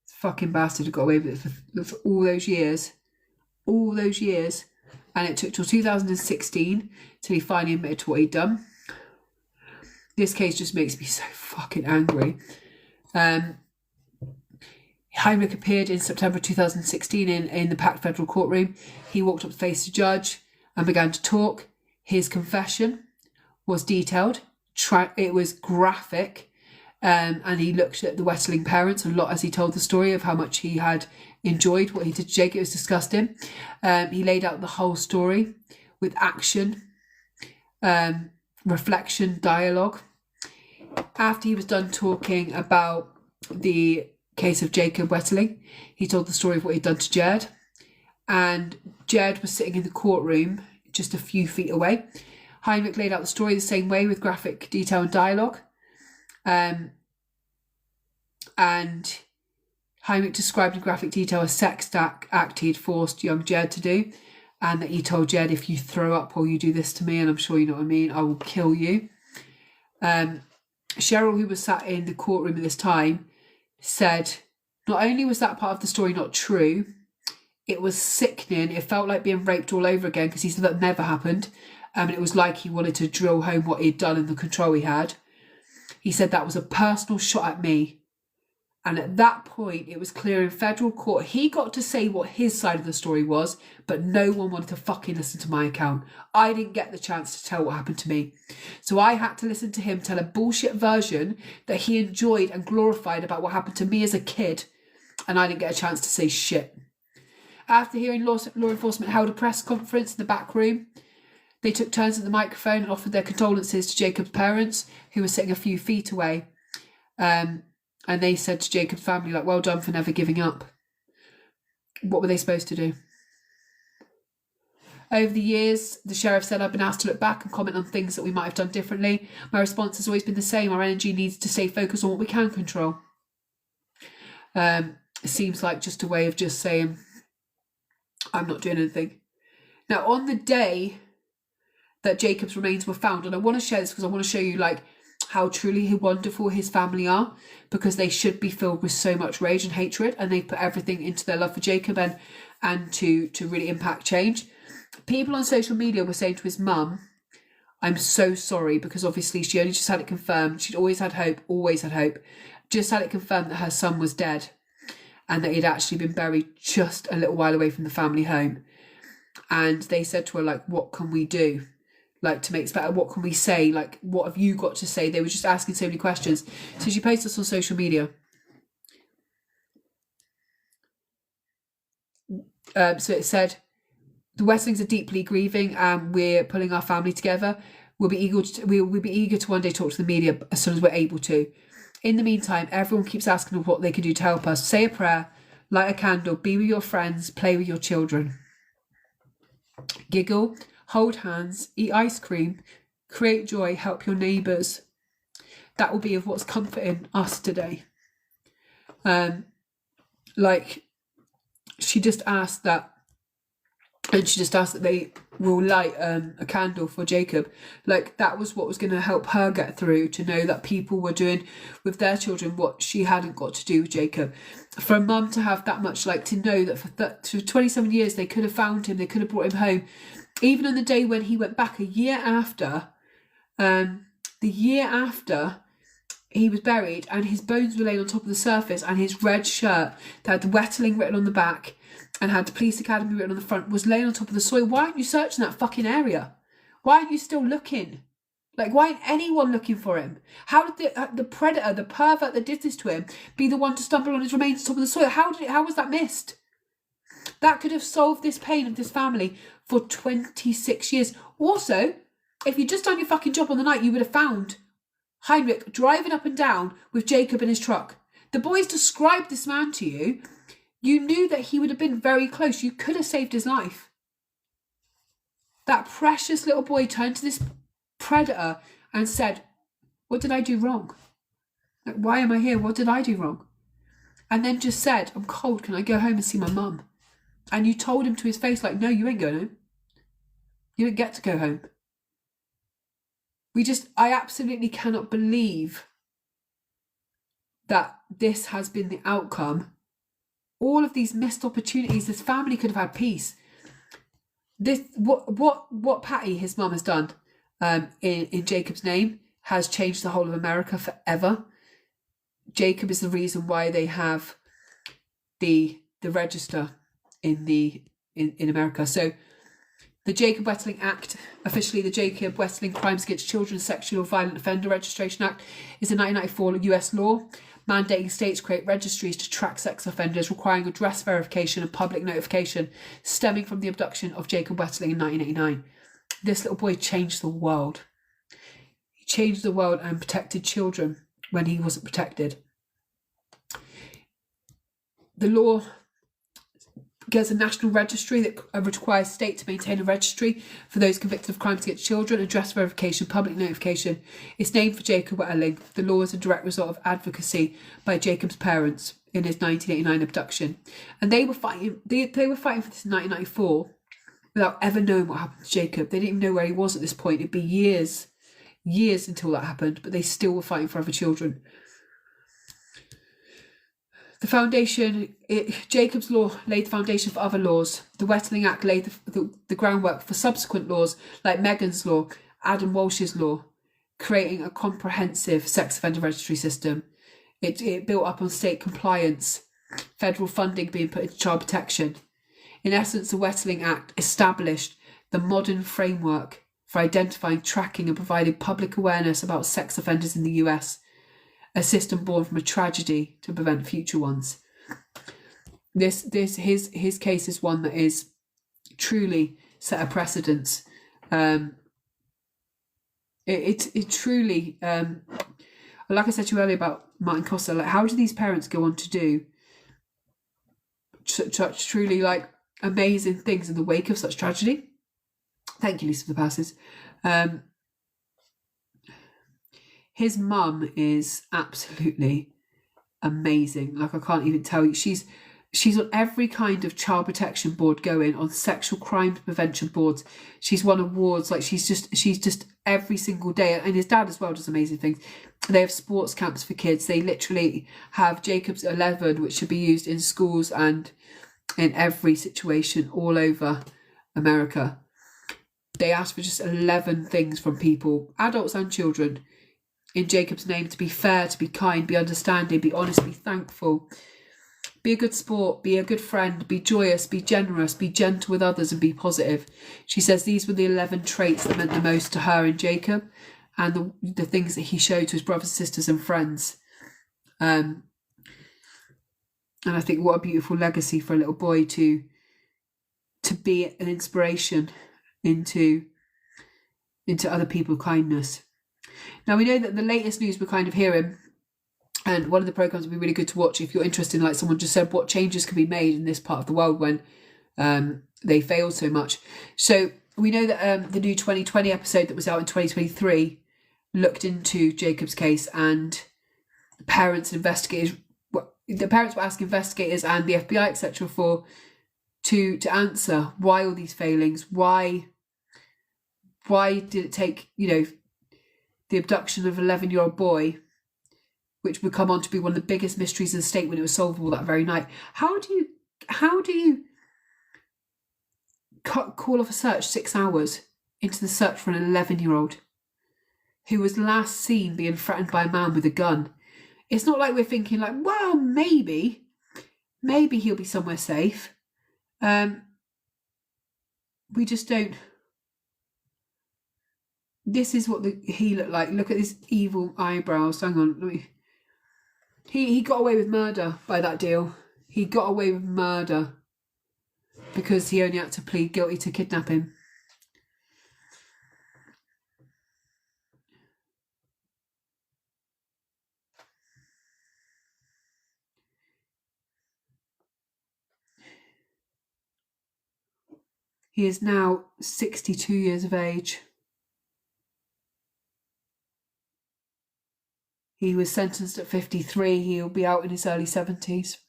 Fucking bastard who got away with it for all those years, and it took till 2016 till he finally admitted to what he'd done. This case just makes me so fucking angry. Heinrich appeared in September 2016 in the packed federal courtroom. He walked up to face the judge and began to talk. His confession was detailed. It was graphic. And he looked at the Wetterling parents a lot as he told the story of how much he had enjoyed what he did to Jacob. It was disgusting. He laid out the whole story with action, reflection, dialogue. After he was done talking about the case of Jacob Wetterling, he told the story of what he'd done to Jed. And Jed was sitting in the courtroom just a few feet away. Heinrich laid out the story the same way with graphic detail and dialogue. And Heinrich described in graphic detail a sex act he'd forced young Jed to do, and that he told Jed, "If you throw up or you do this to me, and I'm sure you know what I mean, I will kill you." Cheryl, who was sat in the courtroom at this time, said not only was that part of the story not true, it was sickening. It felt like being raped all over again, because he said that never happened. And it was like he wanted to drill home what he'd done and the control he had. He said that was a personal shot at me. And at that point, it was clear in federal court, he got to say what his side of the story was, but no one wanted to fucking listen to my account. I didn't get the chance to tell what happened to me. So I had to listen to him tell a bullshit version that he enjoyed and glorified about what happened to me as a kid. And I didn't get a chance to say shit. After hearing law enforcement held a press conference in the back room, they took turns at the microphone and offered their condolences to Jacob's parents, who were sitting a few feet away. And they said to Jacob's family, like, "Well done for never giving up." What were they supposed to do? Over the years, the sheriff said, "I've been asked to look back and comment on things that we might have done differently. My response has always been the same. Our energy needs to stay focused on what we can control." It seems like just a way of just saying, "I'm not doing anything." Now, on the day that Jacob's remains were found, and I want to share this because I want to show you like how truly wonderful his family are, because they should be filled with so much rage and hatred, and they put everything into their love for Jacob and to really impact change. People on social media were saying to his mum, "I'm so sorry," because obviously she only just had it confirmed. She'd always had hope, just had it confirmed that her son was dead. and that he'd actually been buried just a little while away from the family home. And they said to her, like, what can we do? Like, to make this better, what can we say? Like, what have you got to say? They were just asking so many questions. So she posted this on social media. So it said, the Wetterlings are deeply grieving and we're pulling our family together. We'll be eager to one day talk to the media as soon as we're able to. In the meantime, everyone keeps asking what they can do to help us. Say a prayer, light a candle, be with your friends, play with your children. Giggle, hold hands, eat ice cream, create joy, help your neighbours. That will be of what's comforting us today. She just asked that, and she just asked that they will light a candle for Jacob. Like, that was what was going to help her get through, to know that people were doing with their children what she hadn't got to do with Jacob. For a mum to have that much, like, to know that for 27 years they could have found him, they could have brought him home. Even on the day when he went back, the year after he was buried, and his bones were laid on top of the surface, and his red shirt that had the Wetterling written on the back and had the police academy written on the front was laying on top of the soil. Why aren't you searching that fucking area? Why aren't you still looking? Like, why ain't anyone looking for him? How did the predator, the pervert that did this to him, be the one to stumble on his remains on top of the soil? How was that missed? That could have solved this pain of this family for 26 years. Also, if you'd just done your fucking job on the night, you would have found Heinrich driving up and down with Jacob in his truck. The boys described this man to you. You knew that he would have been very close. You could have saved his life. That precious little boy turned to this predator and said, what did I do wrong? Like, why am I here? What did I do wrong? And then just said, I'm cold. Can I go home and see my mum? And you told him to his face, like, no, you ain't going home. You don't get to go home. I absolutely cannot believe that this has been the outcome. All of these missed opportunities, this family could have had peace. What Patty, his mum, has done in Jacob's name has changed the whole of America forever. Jacob is the reason why they have the register in America. So the Jacob Wetterling Act, officially the Jacob Wetterling Crimes Against Children Sexual or Violent Offender Registration Act, is a 1994 US law mandating states create registries to track sex offenders, requiring address verification and public notification, stemming from the abduction of Jacob Wetterling in 1989. This little boy changed the world. He changed the world and protected children when he wasn't protected. The law gets a national registry that requires states to maintain a registry for those convicted of crimes against children, address verification, public notification. It's named for Jacob Wetterling. The law is a direct result of advocacy by Jacob's parents in his 1989 abduction. And they were fighting for this in 1994 without ever knowing what happened to Jacob. They didn't even know where he was at this point. It'd be years until that happened, but they still were fighting for other children. The foundation, Jacob's law laid the foundation for other laws. The Wetterling Act laid the groundwork for subsequent laws like Megan's law, Adam Walsh's law, creating a comprehensive sex offender registry system. It built up on state compliance, federal funding being put into child protection. In essence, the Wetterling Act established the modern framework for identifying, tracking and providing public awareness about sex offenders in the US. A system born from a tragedy to prevent future ones. His case is one that is truly set a precedence. It truly, like I said to you earlier about Martin Costa, like, how do these parents go on to do such truly like amazing things in the wake of such tragedy? Thank you, Lisa, for the passes. His mum is absolutely amazing. Like, I can't even tell you. She's on every kind of child protection board going, on sexual crimes prevention boards. She's won awards. Like, she's just every single day. And his dad as well does amazing things. They have sports camps for kids. They literally have Jacob's 11, which should be used in schools and in every situation all over America. They ask for just 11 things from people, adults and children, in Jacob's name: to be fair, to be kind, be understanding, be honest, be thankful, Be a good sport, be a good friend, be joyous, be generous, be gentle with others and be positive. She says these were the 11 traits that meant the most to her and Jacob, and the things that he showed to his brothers, sisters and friends. And I think what a beautiful legacy for a little boy to be an inspiration into other people's kindness. Now we know that the latest news we're kind of hearing, and one of the programs would be really good to watch if you're interested, like someone just said, what changes can be made in this part of the world when they failed so much. So we know that the new 2020 episode that was out in 2023 looked into Jacob's case, and the parents were asking investigators and the FBI, etc., to answer why all these failings, why did it take, the abduction of an 11-year-old boy, which would come on to be one of the biggest mysteries of the state when it was solvable that very night. How do you call off a search 6 hours into the search for an 11-year-old who was last seen being threatened by a man with a gun? It's not like we're thinking like, well, maybe he'll be somewhere safe. We just don't. This is what he looked like. Look at his evil eyebrows. Hang on. He got away with murder by that deal. He got away with murder because he only had to plead guilty to kidnapping. He is now 62 years of age. He was sentenced at 53. He'll be out in his early 70s.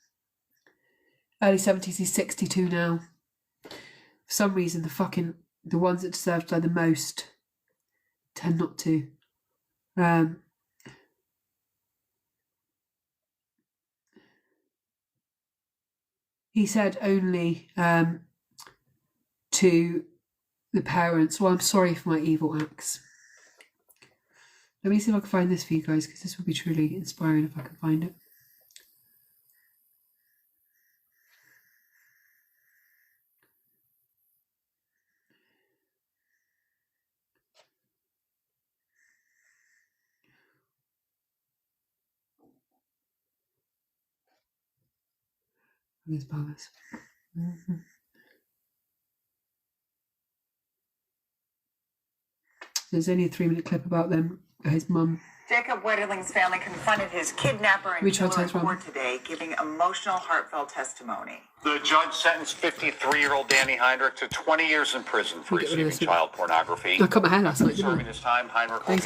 Early 70s, he's 62 now. For some reason, the ones that deserve to die the most tend not to. He said only to the parents, well, I'm sorry for my evil acts. Let me see if I can find this for you guys, because this would be truly inspiring if I can find it. There's Bowers. Mm-hmm. There's only a 3-minute clip about them, his mum. Jacob Wetterling's family confronted his kidnapper and killer in court today, giving emotional, heartfelt testimony. The judge sentenced 53-year-old Danny Heinrich to 20 years in prison for receiving child pornography. I cut my hair last night, didn't I? Serving his time, Heinrich will be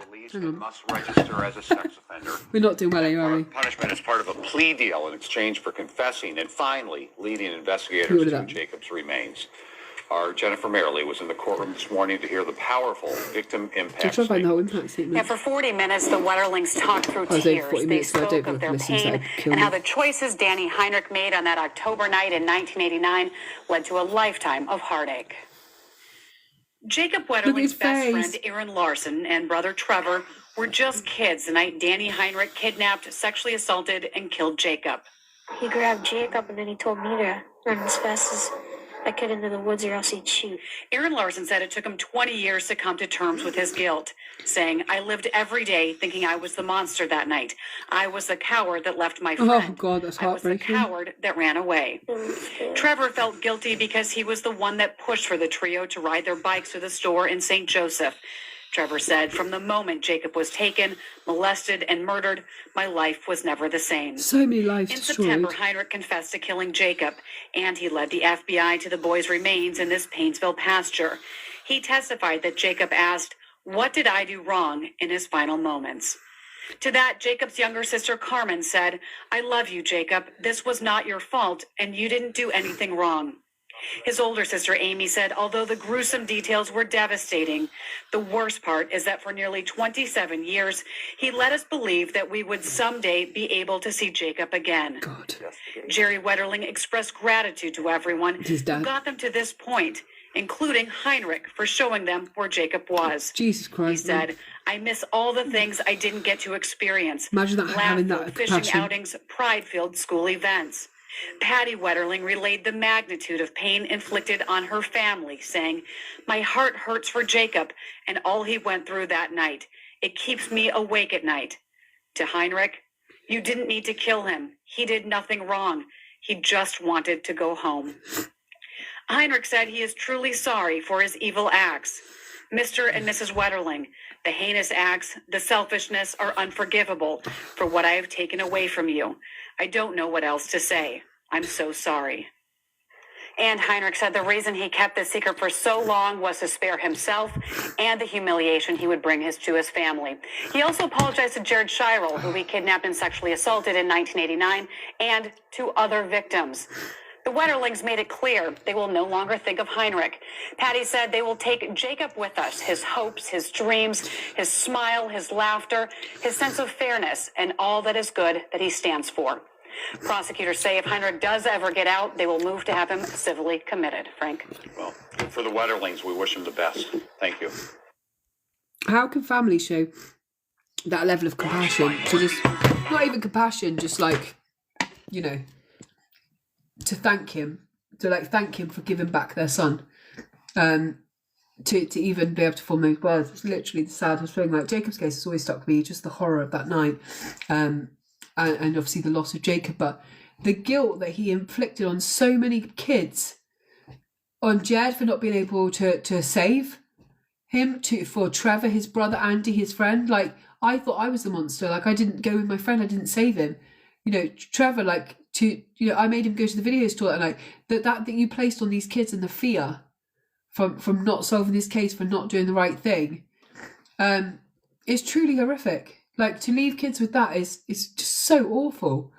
released and must register as a sex offender. We're not doing well here, are we? Punishment is part of a plea deal in exchange for confessing and finally leading investigators to Jacob's remains. Our Jennifer Merrily was in the courtroom this morning to hear the powerful victim impact statement. For 40 minutes, the Wetterlings talked through tears. They spoke of their pain and how the choices Danny Heinrich made on that October night in 1989 led to a lifetime of heartache. Jacob Wetterling's best friend, Aaron Larson, and brother Trevor were just kids the night Danny Heinrich kidnapped, sexually assaulted, and killed Jacob. He grabbed Jacob and then he told me to run as fast as I could into the woods or else he'd shoot. Aaron Larson said it took him 20 years to come to terms with his guilt, saying, I lived every day thinking I was the monster that night. I was the coward that left my friend. Oh, God, that's heartbreaking. I was the coward that ran away. Trevor felt guilty because he was the one that pushed for the trio to ride their bikes to the store in St. Joseph. Trevor said, from the moment Jacob was taken, molested, and murdered, my life was never the same. So many lives destroyed. In September, Heinrich confessed to killing Jacob, and he led the FBI to the boy's remains in this Painesville pasture. He testified that Jacob asked, what did I do wrong, in his final moments. To that, Jacob's younger sister, Carmen, said, I love you, Jacob. This was not your fault, and you didn't do anything wrong. His older sister, Amy, said, although the gruesome details were devastating, the worst part is that for nearly 27 years, he let us believe that we would someday be able to see Jacob again. God. Jerry Wetterling expressed gratitude to everyone who got them to this point including Heinrich for showing them where Jacob was. Jesus Christ. He said, I miss all the things I didn't get to experience. Imagine that, having that fishing compassion. outings, pride-filled school events. Patty Wetterling relayed the magnitude of pain inflicted on her family, saying, my heart hurts for Jacob and all he went through that night. It keeps me awake at night. To Heinrich, you didn't need to kill him. He did nothing wrong. He just wanted to go home. Heinrich said he is truly sorry for his evil acts. Mr. and Mrs. Wetterling, the heinous acts, the selfishness are unforgivable for what I have taken away from you. I don't know what else to say. I'm so sorry. And Heinrich said the reason he kept this secret for so long was to spare himself and the humiliation he would bring to his family. He also apologized to Jared Shirel, who he kidnapped and sexually assaulted in 1989, and to other victims. The Wetterlings made it clear they will no longer think of Heinrich. Patty said they will take Jacob with us, his hopes, his dreams, his smile, his laughter, his sense of fairness, and all that is good that he stands for. Prosecutors say if Heinrich does ever get out, they will move to have him civilly committed. Frank? Well, for the Wetterlings, we wish him the best. Thank you. How can families show that level of compassion? To just, not even compassion, just like, you know, to thank him for giving back their son, to even be able to form those words. It's literally the saddest thing. Like, Jacob's case has always stuck with me, just the horror of that night, and obviously the loss of Jacob, but the guilt that he inflicted on so many kids, on Jed for not being able to save him, for Trevor, his brother, Andy, his friend. Like, I thought I was the monster. Like, I didn't go with my friend, I didn't save him. You know, Trevor, like, I made him go to the video store, and like that you placed on these kids and the fear from not solving this case, for not doing the right thing, is truly horrific. Like, to leave kids with that is just so awful.